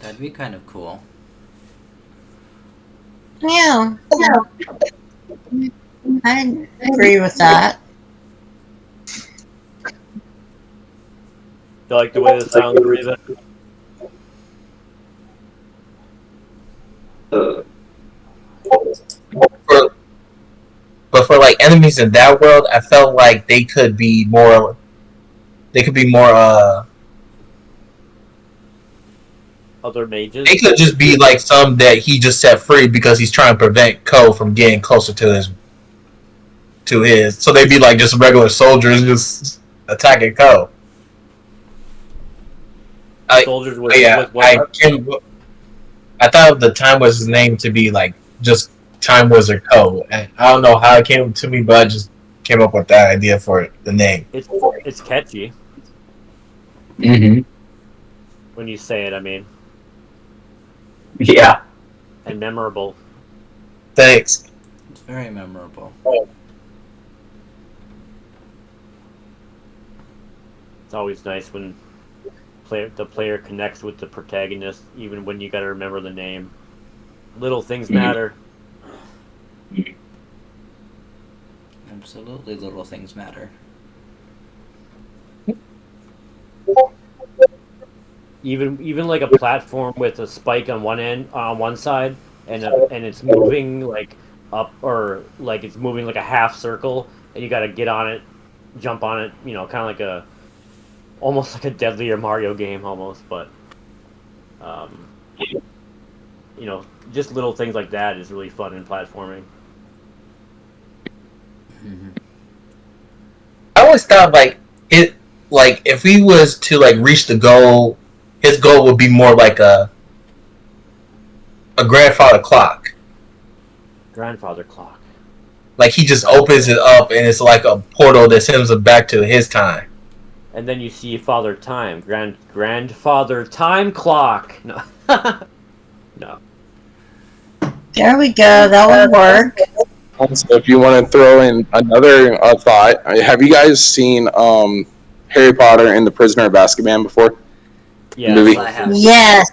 That'd be kind of cool. Yeah. I agree with that. Do you like the way this sounds, Reva? But for like enemies in that world, I felt like they could be more. They could be more. Other mages? They could just be like some that he just set free because he's trying to prevent Ko from getting closer to his. So they'd be like just regular soldiers just attacking Ko. Soldiers with, Yeah, with what? I thought of the Time Wizard's name to be like just Time Wizard Ko, and I don't know how it came to me, but I just came up with that idea for the name. It's catchy Mm-hmm. when you say it, I mean, Yeah. and memorable. Thanks. It's very memorable. It's always nice when the player connects with the protagonist, even when you gotta remember the name. Little things matter. Absolutely, little things matter. Even like a platform with a spike on one end, on one side, and it's moving like up, or like it's moving like a half circle, and you got to get on it, jump on it. Kind of like almost like a deadlier Mario game almost, but um, just little things like that is really fun in platforming. Mm-hmm. I always thought like if we was to like reach the goal, his goal would be more like a grandfather clock. Grandfather clock. Like he just opens it up and it's like a portal that sends him back to his time. And then you see Father Time, grandfather time clock. No, no. There we go. That would work. Also, if you want to throw in another thought, have you guys seen Harry Potter and the Prisoner of Azkaban before? Yeah, Movie? I have. Yes.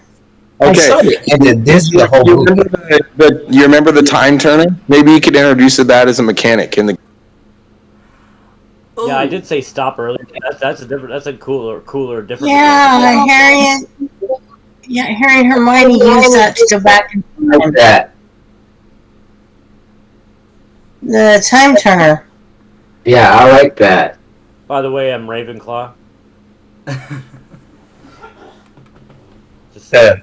I Okay. saw it and then this the whole You movie. remember you remember the time turner? Maybe you could introduce that as a mechanic in the. Yeah, I did say stop earlier. That's a different. That's a cooler, different. Yeah, Harry and Hermione use that to go back and Like that. the time turner. Yeah, I like that. By the way, I'm Ravenclaw. Just Yeah.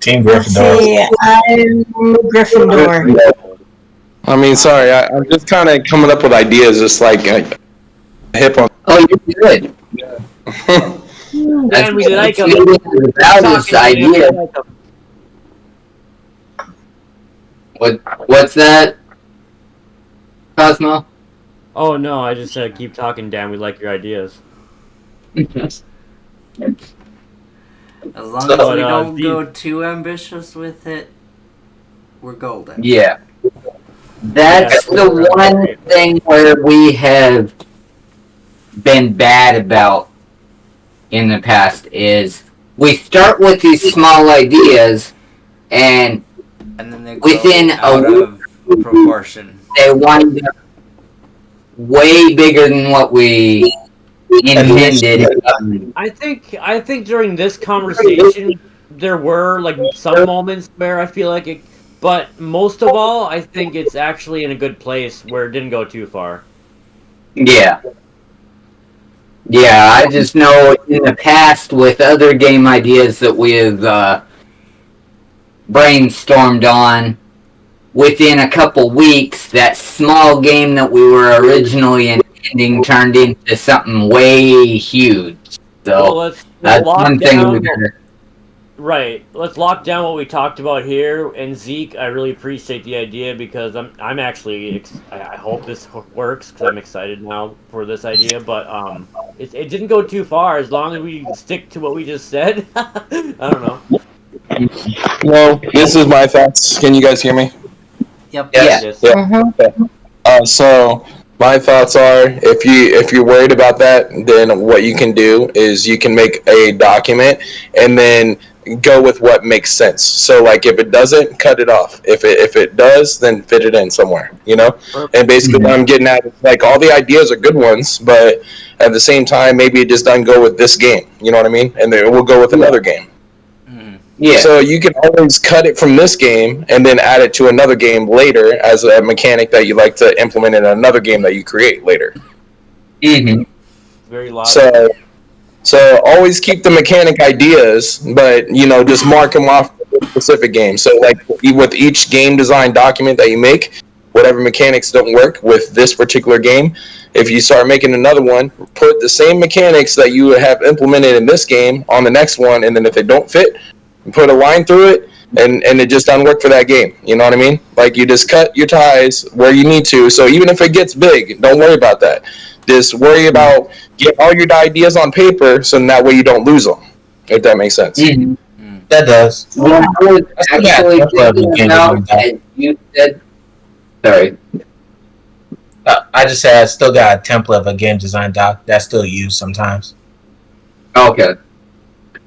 Team Let's Gryffindor. see, I'm Gryffindor. I mean, sorry, I'm just kind of coming up with ideas, just like hip on. Oh, you're good. Dan, we like him. About this idea. What's that, Cosmo? Oh no, I just said keep talking, Dan. We like your ideas. As long So, as we don't the- go too ambitious with it, we're golden. Yeah. That's Yeah. the one thing where we have been bad about in the past is we start with these small ideas and And then they Within go a out week- of proportion. they wind up way bigger than what we intended. I think during this conversation there were like some moments where I feel like it, but most of all, I think it's actually in a good place where it didn't go too far. Yeah. Yeah, I just know in the past with other game ideas that we have brainstormed on, within a couple weeks, that small game that we were originally intending turned into something way huge. Well, So let's that's lock one thing down. we gotta. Right. Let's lock down what we talked about here. And Zeke, I really appreciate the idea because I'm actually I hope this works because I'm excited now for this idea. But it didn't go too far as long as we stick to what we just said. I don't know. Well, this is my thoughts. Can you guys hear me? Yep. Yeah. Yes. So my thoughts are, if you're worried about that, then what you can do is you can make a document and then go with what makes sense. So like if it doesn't, cut it off. If it does, then fit it in somewhere. And basically what I'm getting at is like all the ideas are good ones, but at the same time maybe it just doesn't go with this game. You know what I mean? And then we'll go with another game. Yeah. So you can always cut it from this game and then add it to another game later as a mechanic that you like to implement in another game that you create later. Mm-hmm. Very logical. So always keep the mechanic ideas, but just mark them off for a specific game. So like with each game design document that you make, whatever mechanics don't work with this particular game, if you start making another one, put the same mechanics that you have implemented in this game on the next one, and then if they don't fit, put a line through it, and it just doesn't work for that game. You know what I mean? Like you just cut your ties where you need to. So even if it gets big, don't worry about that. Just worry about get all your ideas on paper, so that way you don't lose them. If that makes sense. Mm-hmm. That does. Well, I was actually thinking about that you said. Sorry. I just said I still got a template of a game design doc that's still used sometimes. Okay.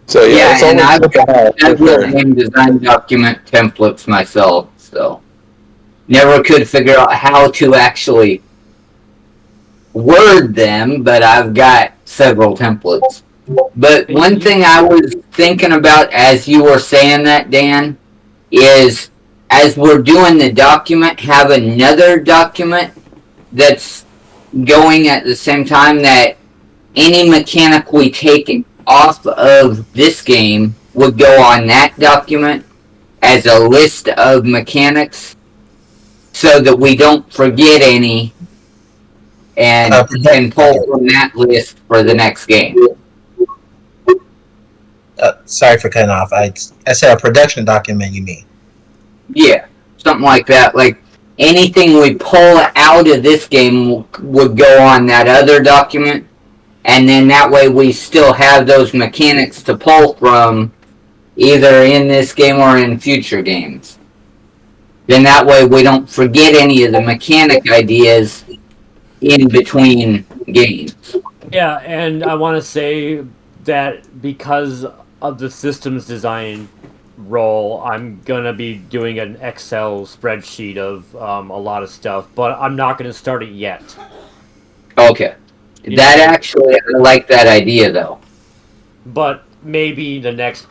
So Yeah, it's and always I've look at that, for several sure. game design document templates myself, so. never could figure out how to actually word them, but I've got several templates. But one thing I was thinking about as you were saying that, Dan, is as we're doing the document, have another document that's going at the same time that any mechanic we take off of this game would go on that document as a list of mechanics so that we don't forget any and pull from that list for the next game. Sorry for cutting off. I said a production document, you mean? Yeah, something like that. Like anything we pull out of this game would go on that other document, and then that way we still have those mechanics to pull from either in this game or in future games. Then that way we don't forget any of the mechanic ideas in between games. Yeah, and I want to say that because of the systems design role, I'm gonna be doing an Excel spreadsheet of a lot of stuff, but I'm not gonna start it yet. Okay, actually, I like that idea though. But maybe the next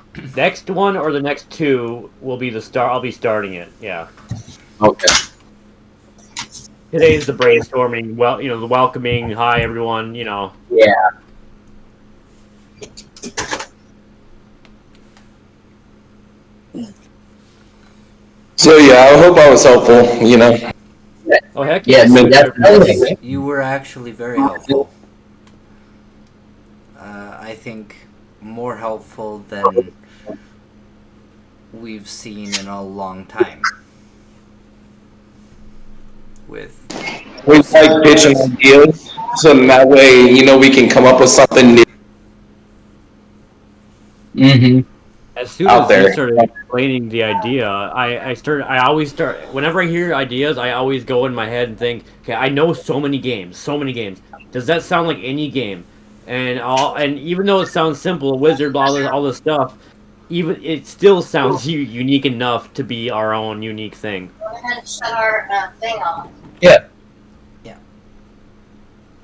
one or the next two will be the start. I'll be starting it. Yeah. Okay. Today is the brainstorming. Well, the welcoming. Hi, everyone. Yeah. So yeah, I hope I was helpful. Oh heck yes. Yes, you were actually very helpful. I think more helpful than we've seen in a long time. We like pitching ideas, so that way we can come up with something new. Mm-hmm. As soon as you started explaining the idea, I always start whenever I hear ideas, I always go in my head and think, okay, I know so many games. Does that sound like any game? And even though it sounds simple, a wizard, all this stuff, even it still sounds unique enough to be our own unique thing. Go ahead and shut our thing off. Yeah.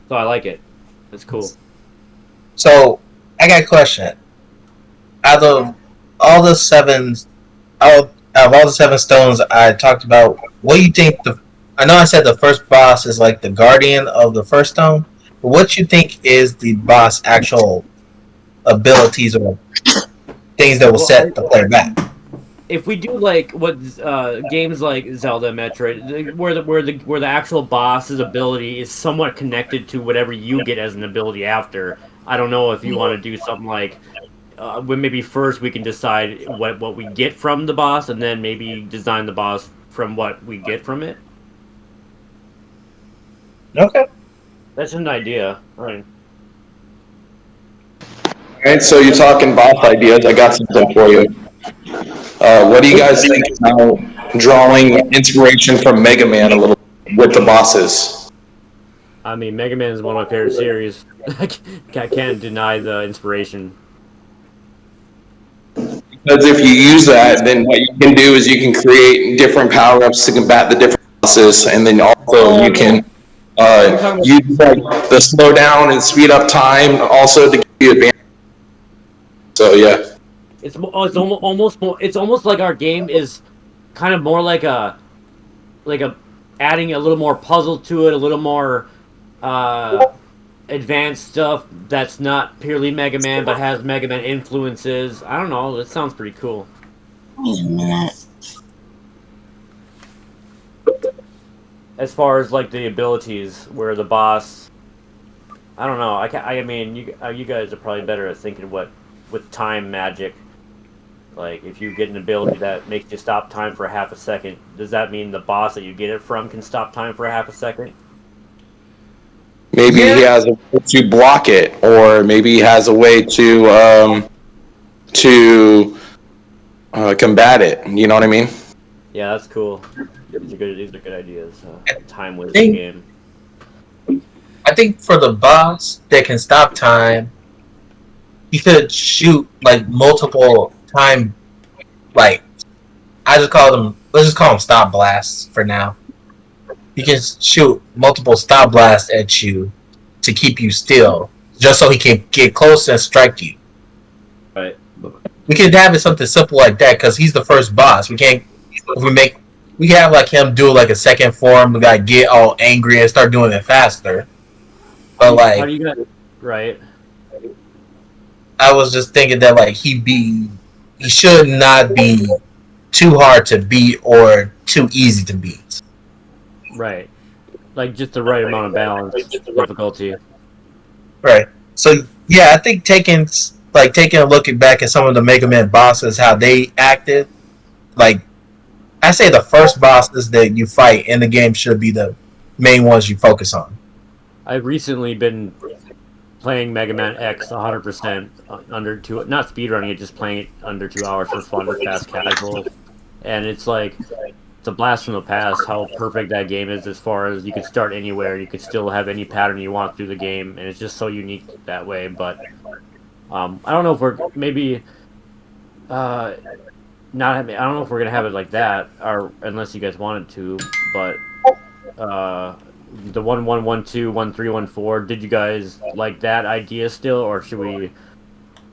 So I like it. That's cool. So I got a question. Out of all the seven stones I talked about, what do you think I know I said the first boss is like the guardian of the first stone, but what you think is the boss' actual abilities or things that will set the player back? If we do like what games like Zelda, Metroid, where the actual boss's ability is somewhat connected to whatever you get as an ability after, I don't know if you want to do something like when maybe first we can decide what we get from the boss, and then maybe design the boss from what we get from it. Okay, that's an idea. All right. Alright, so you're talking boss ideas. I got something for you. What do you guys think about drawing inspiration from Mega Man a little with the bosses? I mean, Mega Man is one of my favorite series. I can't deny the inspiration. Because if you use that, then what you can do is you can create different power-ups to combat the different bosses, and then also you can use like the slow down and speed up time also to give you advantage. So yeah. It's almost like our game is kind of more like a adding a little more puzzle to it, a little more advanced stuff that's not purely Mega Man but has Mega Man influences. I don't know. That sounds pretty cool. Wait a minute. As far as like the abilities, where the boss, I don't know. I mean, you guys are probably better at thinking with time magic. Like, if you get an ability that makes you stop time for a half a second, does that mean the boss that you get it from can stop time for a half a second? Maybe he has a way to block it, or maybe he has a way to combat it. You know what I mean? Yeah, that's cool. These are good ideas. Time wasting game. I think for the boss that can stop time, he could shoot like multiple time, like let's just call them stop blasts for now. he can shoot multiple stop blasts at you to keep you still, just so he can get close and strike you. Right. We could have it something simple like that because he's the first boss. We can't. If we can have like him do like a second form, like get all angry and start doing it faster. But How like, do you guys? Right. I was just thinking that like he should not be too hard to beat or too easy to beat. Right. Like just the right amount of balance, difficulty. Right. So yeah, I think taking a look back at some of the Mega Man bosses, how they acted, like I say the first bosses that you fight in the game should be the main ones you focus on. I've recently been playing Mega Man X 100% under 2, not speedrunning it, just playing it under 2 hours for fun or fast casual. And it's like, it's a blast from the past how perfect that game is as far as you could start anywhere, you could still have any pattern you want through the game, and it's just so unique that way. But I don't know if we're maybe not having, I don't know if we're gonna have it like that, or unless you guys wanted to. But the 1112 1314, did you guys like that idea still, or should we,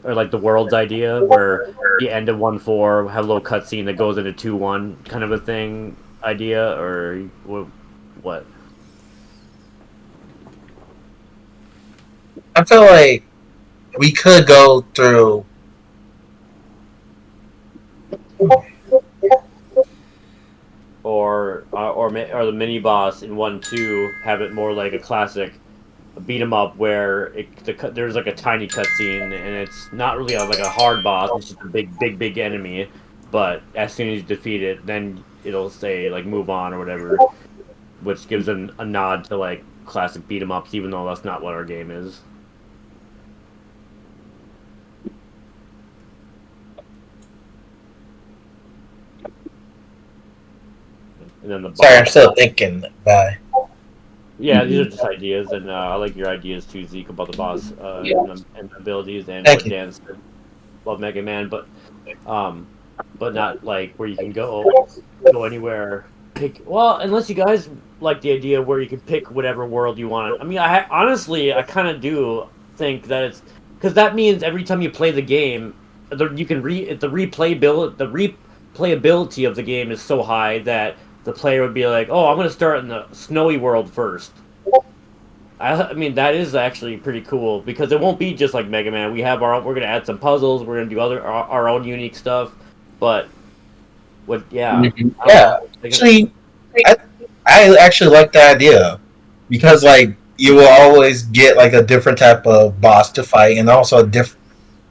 or like the world's idea where the end of 1-4 have a little cutscene that goes into 2-1 kind of a thing idea, or what? I feel like we could go through. Or the mini boss in 1-2 have it more like a classic beat 'em up where there's like a tiny cutscene and it's not really like a hard boss, it's just a big enemy, but as soon as you defeat it, then it'll say like move on or whatever, which gives a nod to like classic beat 'em ups, even though that's not what our game is. And then the boss. Sorry, I'm still thinking about it. Yeah, these are just ideas, and I like your ideas too, Zeke, about the boss and the abilities and Thank what you. Dan said. Love Mega Man, but not like where you can go anywhere. Unless you guys like the idea where you can pick whatever world you want. I mean, honestly, I kind of do think that it's because that means every time you play the game, you can the replayability of the game is so high that the player would be like, "Oh, I'm going to start in the snowy world first." I mean, that is actually pretty cool because it won't be just like Mega Man. We're going to add some puzzles. We're going to do our own unique stuff. But Yeah, actually, I actually like the idea because like you will always get like a different type of boss to fight, and also a different.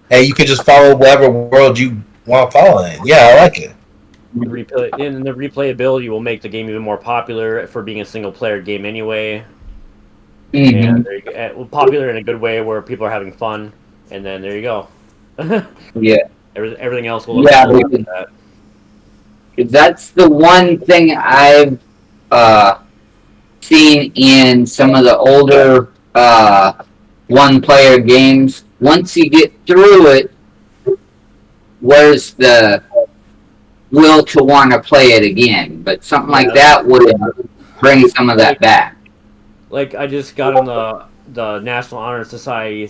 Hey, you can just follow whatever world you want to follow in. Yeah, I like it. And the replayability will make the game even more popular for being a single player game anyway. Mm-hmm. And there you go. Well, popular in a good way where people are having fun, and then there you go. Yeah. Everything else will look like that. That's the one thing I've seen in some of the older one-player games. Once you get through it, where's the will to want to play it again? But something like that would bring some of that back. Like I just got on the National Honor Society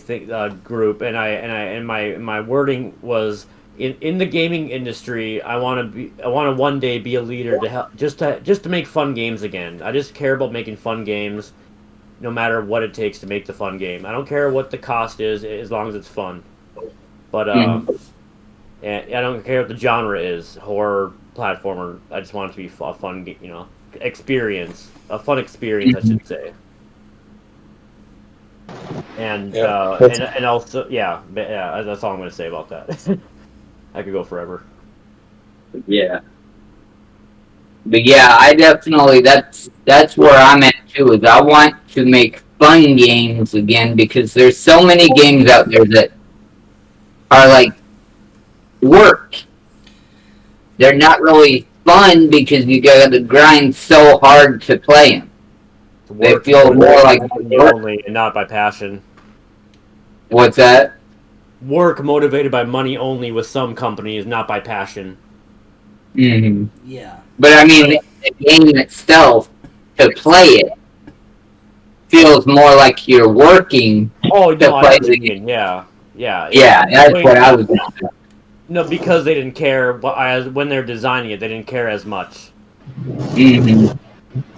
group, and my wording was in the gaming industry. I want to one day be a leader to help just to make fun games again. I just care about making fun games, no matter what it takes to make the fun game. I don't care what the cost is, as long as it's fun. But and I don't care what the genre is, horror, platformer. I just want it to be a fun, experience, a fun experience, I should say. And and also that's all I'm going to say about that. I could go forever. Yeah. But yeah, I definitely that's where I'm at too. Is I want to make fun games again because there's so many games out there that are like work. They're not really fun because you got to grind so hard to play them. They feel more like work. Only and not by passion. What's that? Work motivated by money only with some companies, not by passion. Mm-hmm. Yeah. But I mean, the game itself to play it. Feels more like you're working. Oh to no, I play know what the you mean. Yeah. Yeah, that's Wait, what I was. No, because they didn't care when they're designing it. They didn't care as much. hmm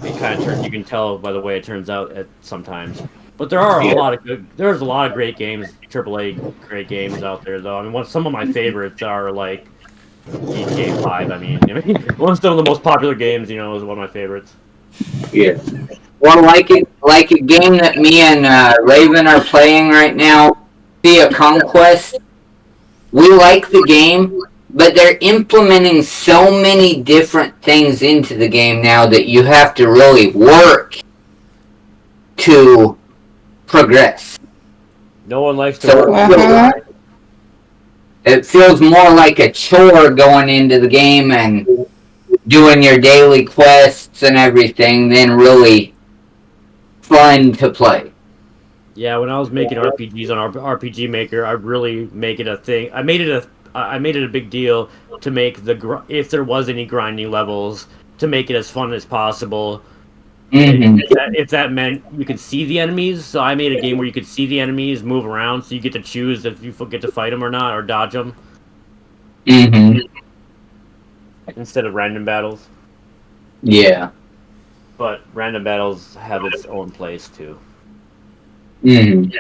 It kind of turns. You can tell by the way it turns out at sometimes. But there are a Yeah. lot of good. There's a lot of great games, AAA great games out there though. I mean, some of my favorites are like GTA 5. I mean, one of the most popular games. Is one of my favorites. Yeah. Well, like a game that me and Raven are playing right now, Sea of Conquest. We like the game, but they're implementing so many different things into the game now that you have to really work to progress. No one likes to So work. it feels more like a chore going into the game and doing your daily quests and everything than really fun to play. Yeah, when I was making RPGs on RPG Maker, I really make it a thing. I made it a big deal to make if there was any grinding levels, to make it as fun as possible. Mm-hmm. If that meant you could see the enemies, so I made a game where you could see the enemies move around, so you get to choose if you get to fight them or not, or dodge them, Mm-hmm. instead of random battles. Yeah. But random battles have its own place too. Mm-hmm.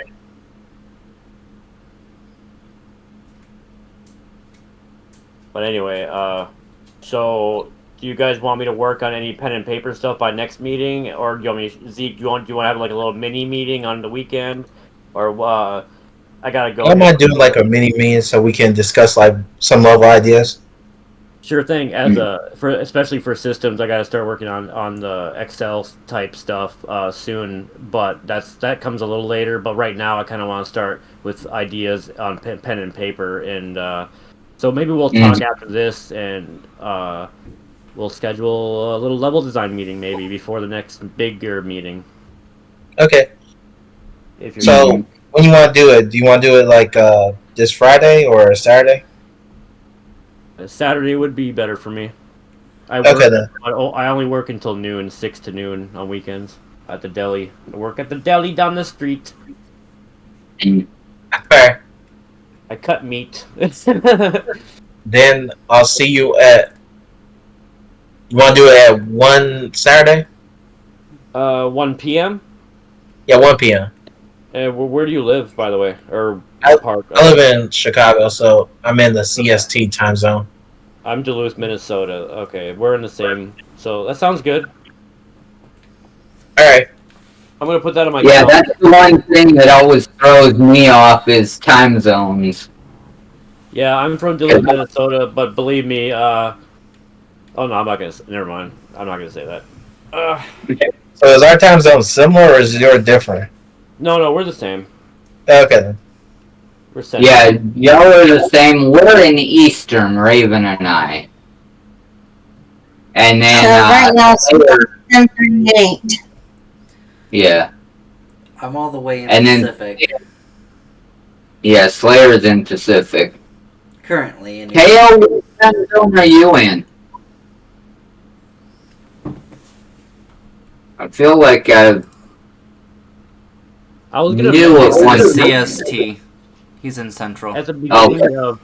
But anyway, so do you guys want me to work on any pen and paper stuff by next meeting, or do you want me, Zeke? Do you want to have like a little mini meeting on the weekend, or I gotta go. I might do like a mini meeting so we can discuss like some level ideas. Sure thing. Especially for systems, I gotta start working on the Excel type stuff soon. But that comes a little later. But right now, I kind of want to start with ideas on pen and paper, and so maybe we'll talk after this, and we'll schedule a little level design meeting maybe before the next bigger meeting. Okay. If you're So when you want to do it, do you want to do it like this Friday or Saturday? Saturday would be better for me. Okay then. I only work until noon, 6 to noon on weekends at the deli. I work at the deli down the street. Alright. I cut meat. Then I'll see you at. You want to do it at 1 Saturday? 1 p.m. Yeah, 1 p.m. Where do you live, by the way? Or I park? live in Chicago, so I'm in the CST time zone. I'm Duluth, Minnesota. Okay, we're in the same. So that sounds good. All right. I'm gonna put that on my. Yeah, calendar. that's the one thing that always throws me off is time zones. Yeah, I'm from Duluth, Minnesota, but believe me, oh no, I'm not gonna. Never mind. I'm not gonna say that. So is our time zone similar or is yours different? No, we're the same. Okay then. We're central. Yeah, y'all are the same. We're in Eastern, Raven and I. And then right now it's 10:38. Yeah. I'm all the way in And then- Pacific. Yeah, Slayer's in Pacific. Currently, in Kale, what time zone are you in? I feel like I was gonna knew mention it He's was. in CST. He's in Central. at the beginning of.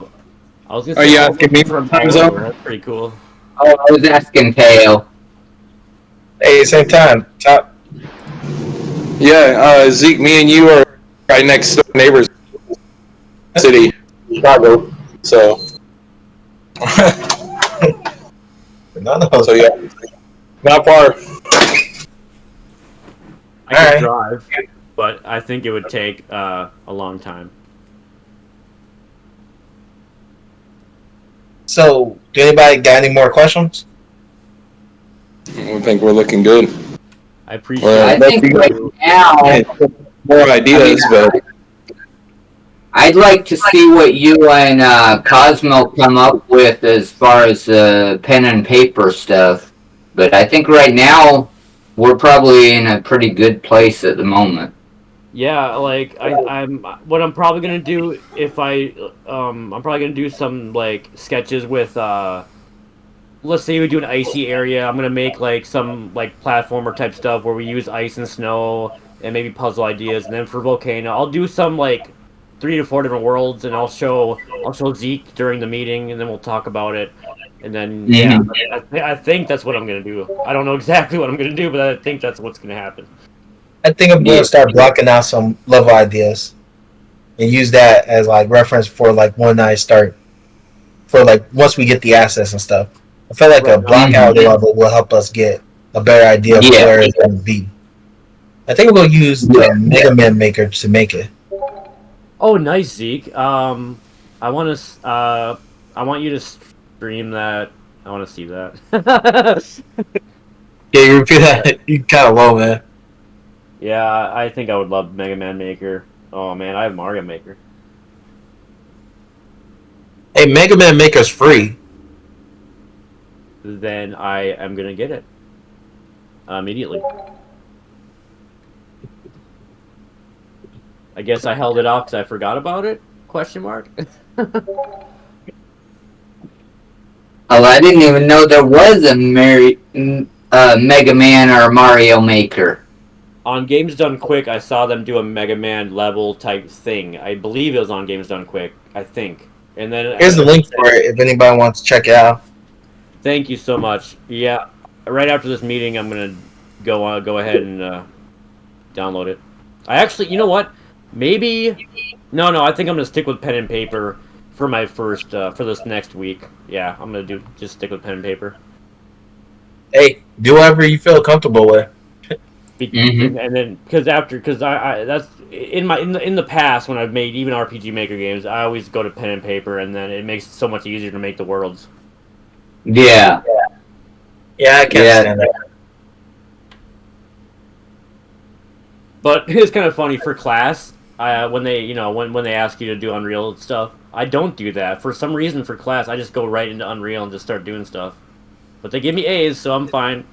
I was gonna Are say you asking me from time all zone? over. That's pretty cool. Oh, I was asking Kale. Hey, same time. Top. Yeah, Zeke, me and you are right next door neighbors. City, Chicago. So, No. so yeah, not far. I could drive, but I think it would take a long time. So, do anybody got any more questions? I think we're looking good. I appreciate Well, I it. think right now, More ideas, but I'd like to see what you and Cosmo come up with as far as pen and paper stuff. But I think right now, we're probably in a pretty good place at the moment. Yeah, like I'm. What I'm probably gonna do if I'm probably gonna do some like sketches with let's say we do an icy area. I'm gonna make like some like platformer type stuff where we use ice and snow and maybe puzzle ideas. And then for volcano, I'll do some like 3 to 4 different worlds, and I'll show Zeke during the meeting, and then we'll talk about it. And then yeah, I think that's what I'm gonna do. I don't know exactly what I'm gonna do, but I think that's what's gonna happen. I think I'm going to start blocking out some level ideas and use that as like reference for like when I start for like once we get the assets and stuff. I feel like a block out level will help us get a better idea of where it's going to be. I think we'll use the Mega Man Maker to make it. Oh, nice, Zeke. I want you to stream that. I want to see that. Yeah, you repeat that. You kind of low, man. Yeah, I think I would love Mega Man Maker. Oh man, I have Mario Maker. Hey, Mega Man Maker's free. Then I am gonna get it immediately. I guess I held it off because I forgot about it? Question mark. Oh, I didn't even know there was a Mega Man or Mario Maker. On Games Done Quick, I saw them do a Mega Man level type thing. I believe it was on Games Done Quick. I think. And then Here's the link for it if anybody wants to check it out. Thank you so much. Yeah, right after this meeting, I'm gonna go ahead and download it. I actually, you know what? Maybe no. I think I'm gonna stick with pen and paper for my first for this next week. Yeah, I'm gonna just stick with pen and paper. Hey, do whatever you feel comfortable with. And then because I that's in the past when I've made even RPG Maker games, I always go to pen and paper, and then it makes it so much easier to make the worlds. Yeah. Yeah, I can't stand that. But it's kind of funny for class when they when they ask you to do Unreal stuff. I don't do that for some reason. For class, I just go right into Unreal and just start doing stuff. But they give me A's, so I'm fine.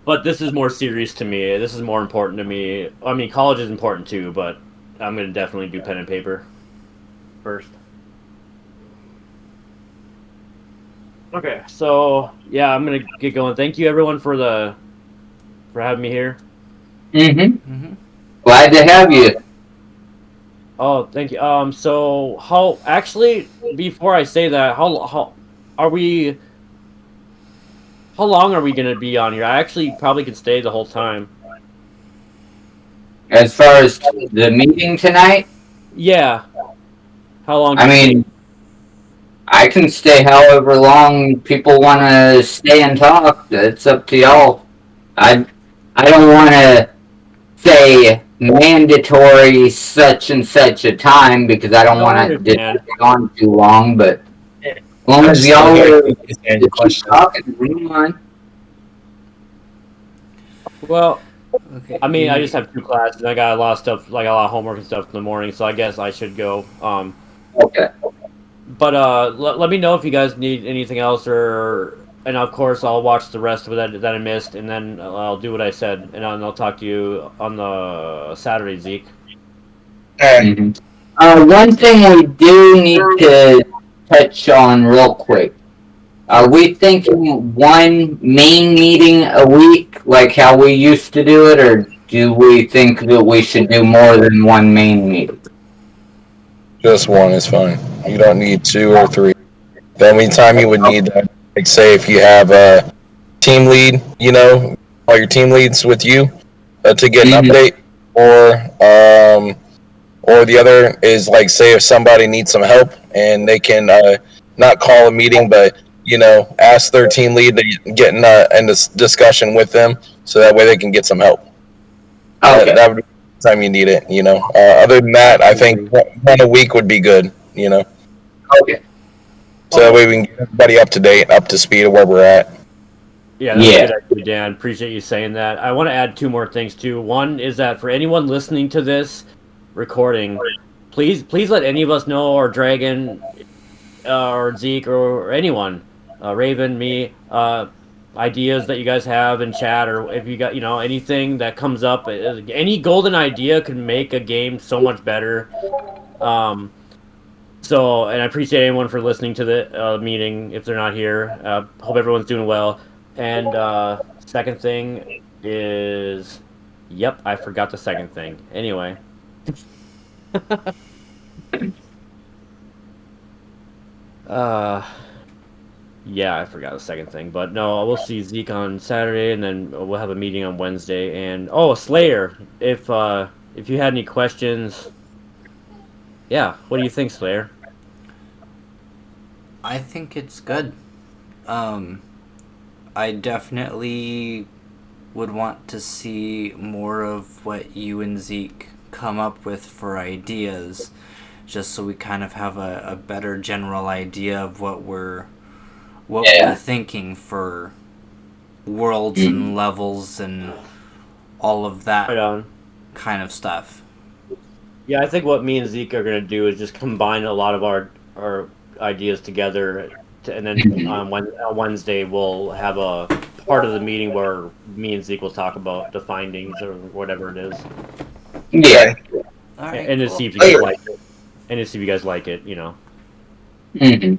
But this is more serious to me. This is more important to me. I mean, college is important too, but I'm going to definitely do pen and paper first. Okay, so yeah, I'm going to get going. Thank you everyone for having me here. Glad to have you. Oh, thank you. So how actually before I say that, how are we? How long are we gonna be on here? I actually probably could stay the whole time. As far as the meeting tonight? Yeah. How long? I mean, I can stay however long people want to stay and talk. It's up to y'all. I don't want to say mandatory such and such a time because I don't want to get on too long, but as long as y'all are talking, well, Okay. I mean, I just have 2 classes, and I got a lot of stuff, like a lot of homework and stuff in the morning, so I guess I should go. Okay. But let me know if you guys need anything else, and of course I'll watch the rest of it that I missed, and then I'll do what I said, and I'll talk to you on the Saturday, Zeke. One thing we do need to touch on real quick. Are we thinking one main meeting a week, like how we used to do it, or do we think that we should do more than one main meeting? Just one is fine. You don't need 2 or 3. The only time you would need that, like say if you have a team lead, all your team leads with you to get an update, or the other is like say if somebody needs some help and they can not call a meeting, but ask their team lead to get in a discussion with them, so that way they can get some help. Okay. That would be the time you need it. Other than that, I think one a week would be good. Okay. So that way we can get everybody up to date, up to speed of where we're at. Yeah, that's a good idea, Dan. Appreciate you saying that. I want to add 2 more things too. One is that for anyone listening to this recording, please let any of us know, or Dragon, or Zeke, or anyone, Raven, me, ideas that you guys have in chat, or if you got anything that comes up. Any golden idea could make a game so much better. So, and I appreciate anyone for listening to the meeting if they're not here. Hope everyone's doing well. And second thing is, yep, I forgot the second thing. Anyway. Yeah, I forgot the second thing, but no, we'll see Zeke on Saturday, and then we'll have a meeting on Wednesday. And Slayer, if you had any questions, yeah, what do you think, Slayer? I think it's good. I definitely would want to see more of what you and Zeke come up with for ideas, just so we kind of have a better general idea of what we're thinking for worlds and levels and all of that Right on. kind of stuff. Yeah, I think what me and Zeke are gonna do is just combine a lot of our ideas together, and then on Wednesday we'll have a part of the meeting where me and Zeke will talk about the findings or whatever it is. Yeah. All right, And to cool. see if you guys like it. And to see if you guys like it, you know. Mm-hmm.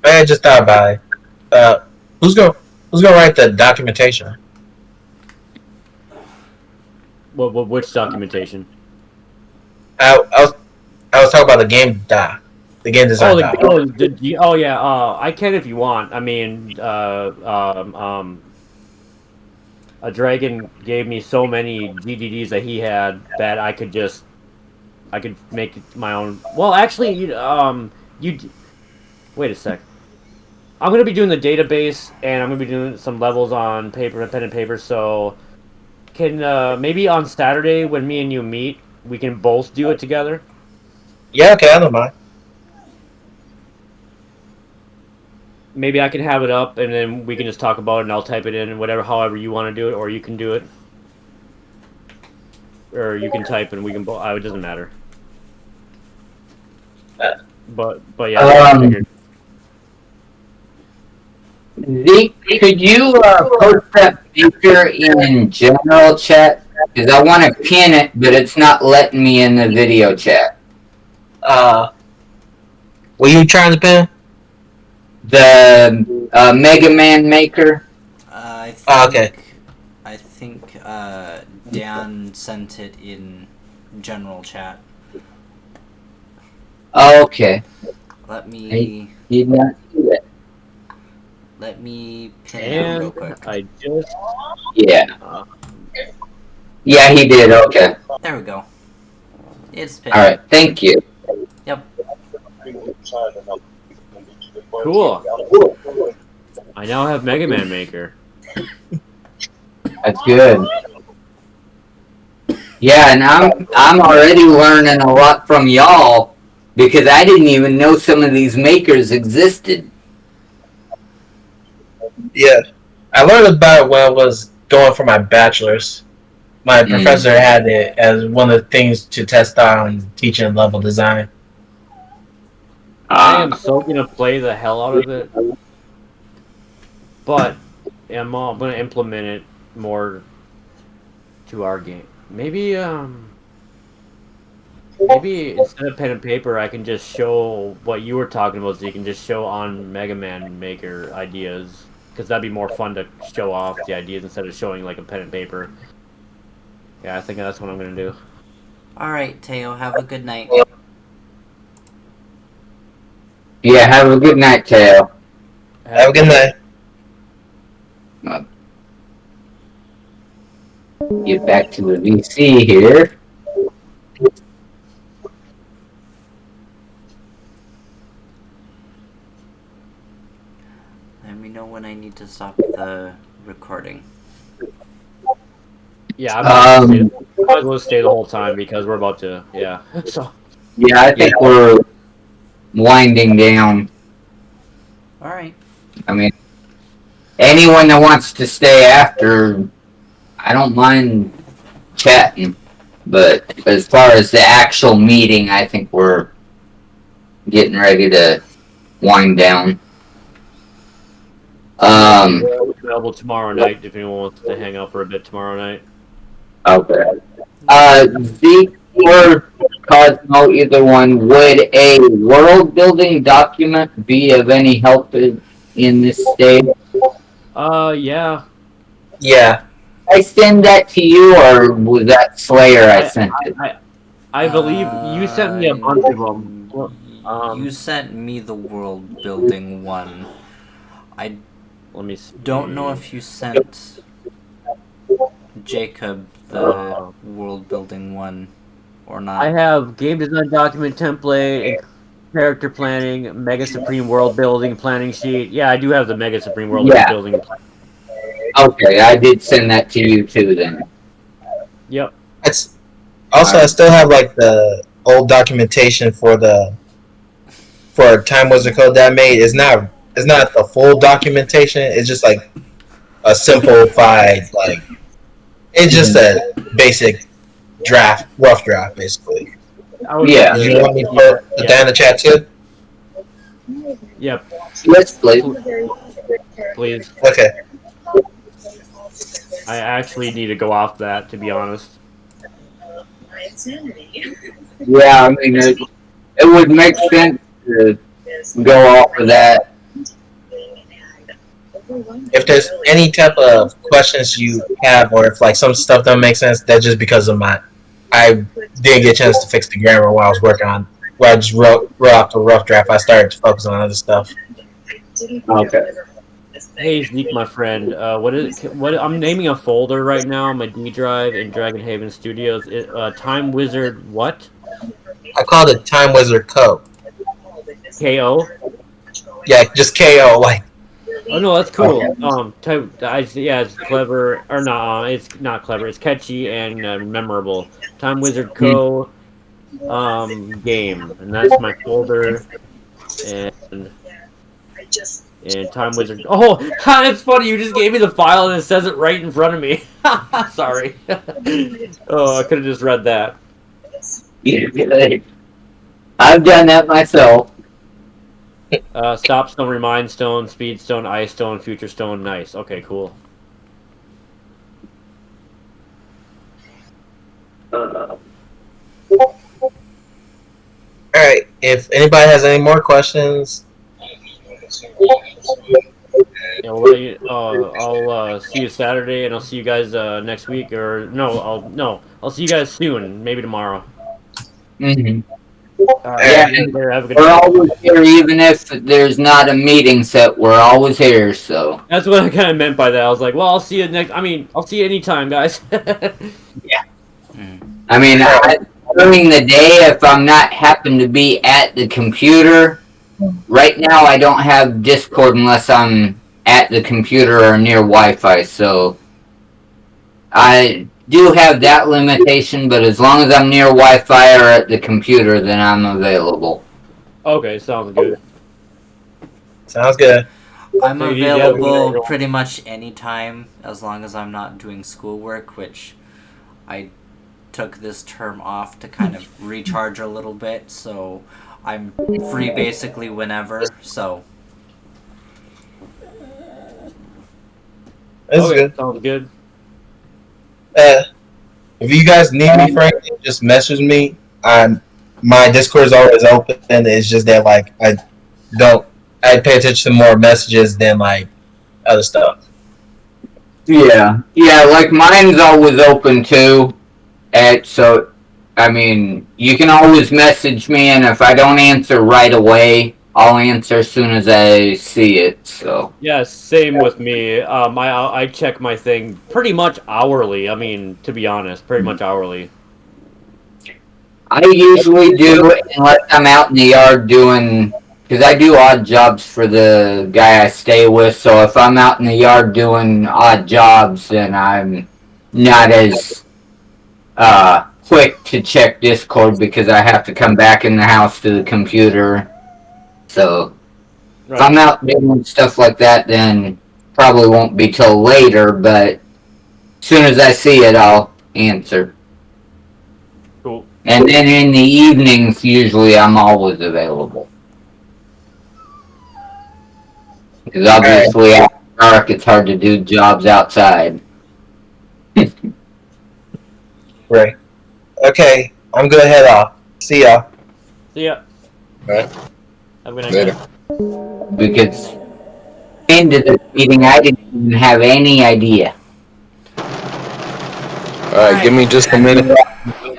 I just thought about it. Who's gonna write the documentation? Which documentation? I was talking about the game design. Yeah. I can if you want. I mean, a dragon gave me so many DVDs that he had that I could make it my own. Well, actually, wait a sec. I'm gonna be doing the database, and I'm gonna be doing some levels on paper, pen and paper. So, can maybe on Saturday when me and you meet, we can both do it together. Yeah, okay, I don't mind. Maybe I can have it up, and then we can just talk about it, and I'll type it in, whatever, however you want to do it, or you can do it, or you can type, and we can both. It doesn't matter. But yeah. I figured. Zeke, could you post that picture in general chat? Because I want to pin it, but it's not letting me in the video chat. Were you trying to pin? The Mega Man Maker. Okay. I think Dan sent it in general chat. Okay. Let me Did not see that. let me pin that real quick. I just Yeah. Yeah, he did. Okay. There we go. It's pinned. All right. Thank you. Yep. cool. I now have Mega Man Maker. That's good. Yeah, and I'm already learning a lot from y'all because I didn't even know some of these makers existed. Yeah. I learned about it when I was going for my bachelor's. My professor had it as one of the things to test on teaching level design. I am so gonna play the hell out of it, but I'm gonna implement it more to our game. Maybe instead of pen and paper, I can just show what you were talking about, so you can just show on Mega Man Maker ideas, because that'd be more fun to show off the ideas instead of showing like a pen and paper. Yeah, I think that's what I'm gonna do. Alright, Teo, have a good night. Yeah, have a good night, Teo. Have a good night. Get back to the VC here. Let me know when I need to stop the recording. Yeah, I might as well stay the whole time because we're about to. Yeah. So. Yeah, I think we're winding down. Alright. I mean, anyone that wants to stay after, I don't mind chatting. But as far as the actual meeting, I think we're getting ready to wind down. We're available tomorrow night if anyone wants to hang out for a bit tomorrow night. Okay. Zeke, we're Cosmo, either one, would a world building document be of any help in this stage? Yeah. Yeah. I send that to you, or was that Slayer I sent it? I believe you sent me a bunch of them. You sent me the world building one. I Let me see. don't know if you sent Jacob the world building one or not. I have game design document template, character planning, Mega Supreme world building planning sheet. Yeah, I do have the Mega Supreme world Yeah. building. Okay, I did send that to you too then. Yep. It's also I still have like the old documentation for Time Wizard Code that I made. It's not the full documentation. It's just like a simplified like it's just a basic rough draft basically. Yeah. Do you want me to put that in the chat too? Yep. Yes, please. Please. Okay. I actually need to go off that, to be honest. Yeah, I mean, it would make sense to go off of that. If there's any type of questions you have, or if like some stuff doesn't make sense, that's just because of I didn't get a chance to fix the grammar while I was working on. Where I just wrote off the rough draft. I started to focus on other stuff. Okay. Hey Zeke, my friend. What I'm naming a folder right now on my D drive in Dragon Haven Studios. Time Wizard what? I called it Time Wizard Code. KO. Yeah, just KO. Like. Oh no, that's cool. Yeah, it's clever or not? It's not clever. It's catchy and memorable. Time Wizard Co. Game, and that's my folder. And Time Wizard. Oh, it's funny. You just gave me the file and it says it right in front of me. Sorry. Oh, I could have just read that. I've done that myself. Stop stone, remind stone, speed stone, ice stone, future stone. Nice. Okay, cool. All right. If anybody has any more questions. Yeah, well, I'll see you Saturday, and I'll see you guys next week. Or I'll see you guys soon. Maybe tomorrow. Mm-hmm. Yeah, have a good we're day. always here, even if there's not a meeting set. We're always here. So that's what I kind of meant by that. I was like, well, I'll see you next. I mean, I'll see you anytime, guys. Yeah. I mean, during the day, if I'm not happen to be at the computer, right now I don't have Discord unless I'm at the computer or near Wi-Fi. So I do have that limitation, but as long as I'm near Wi-Fi or at the computer, then I'm available. Okay, sounds good. Sounds good. I'm available pretty much anytime as long as I'm not doing schoolwork, which I took this term off to kind of recharge a little bit, so I'm free basically whenever, so. That's good. Sounds good. If you guys need me for anything, just message me. My Discord is always open. It's just that like I pay attention to more messages than like other stuff. Yeah, like mine's always open too. So, I mean, you can always message me, and if I don't answer right away, I'll answer as soon as I see it. So. Yeah, same with me. I check my thing pretty much hourly. I mean, to be honest, pretty much hourly. I usually do, unless I'm out in the yard doing, because I do odd jobs for the guy I stay with. So if I'm out in the yard doing odd jobs, then I'm not as quick to check Discord because I have to come back in the house to the computer. So if I'm out doing stuff like that, then probably won't be till later, but as soon as I see it, I'll answer. Cool. And then in the evenings, usually I'm always available. Because obviously after dark, it's hard to do jobs outside. Right. Okay, I'm gonna head off. See ya. See ya. Alright. Have a good night, Later. guys. Because into the meeting, I didn't even have any idea. Alright, give me just a minute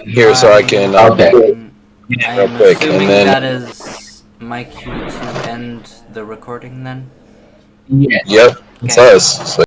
here so I can Okay. I real am quick, assuming and then- that is my cue to end the recording then. Yeah. Yep, it's Okay. us. So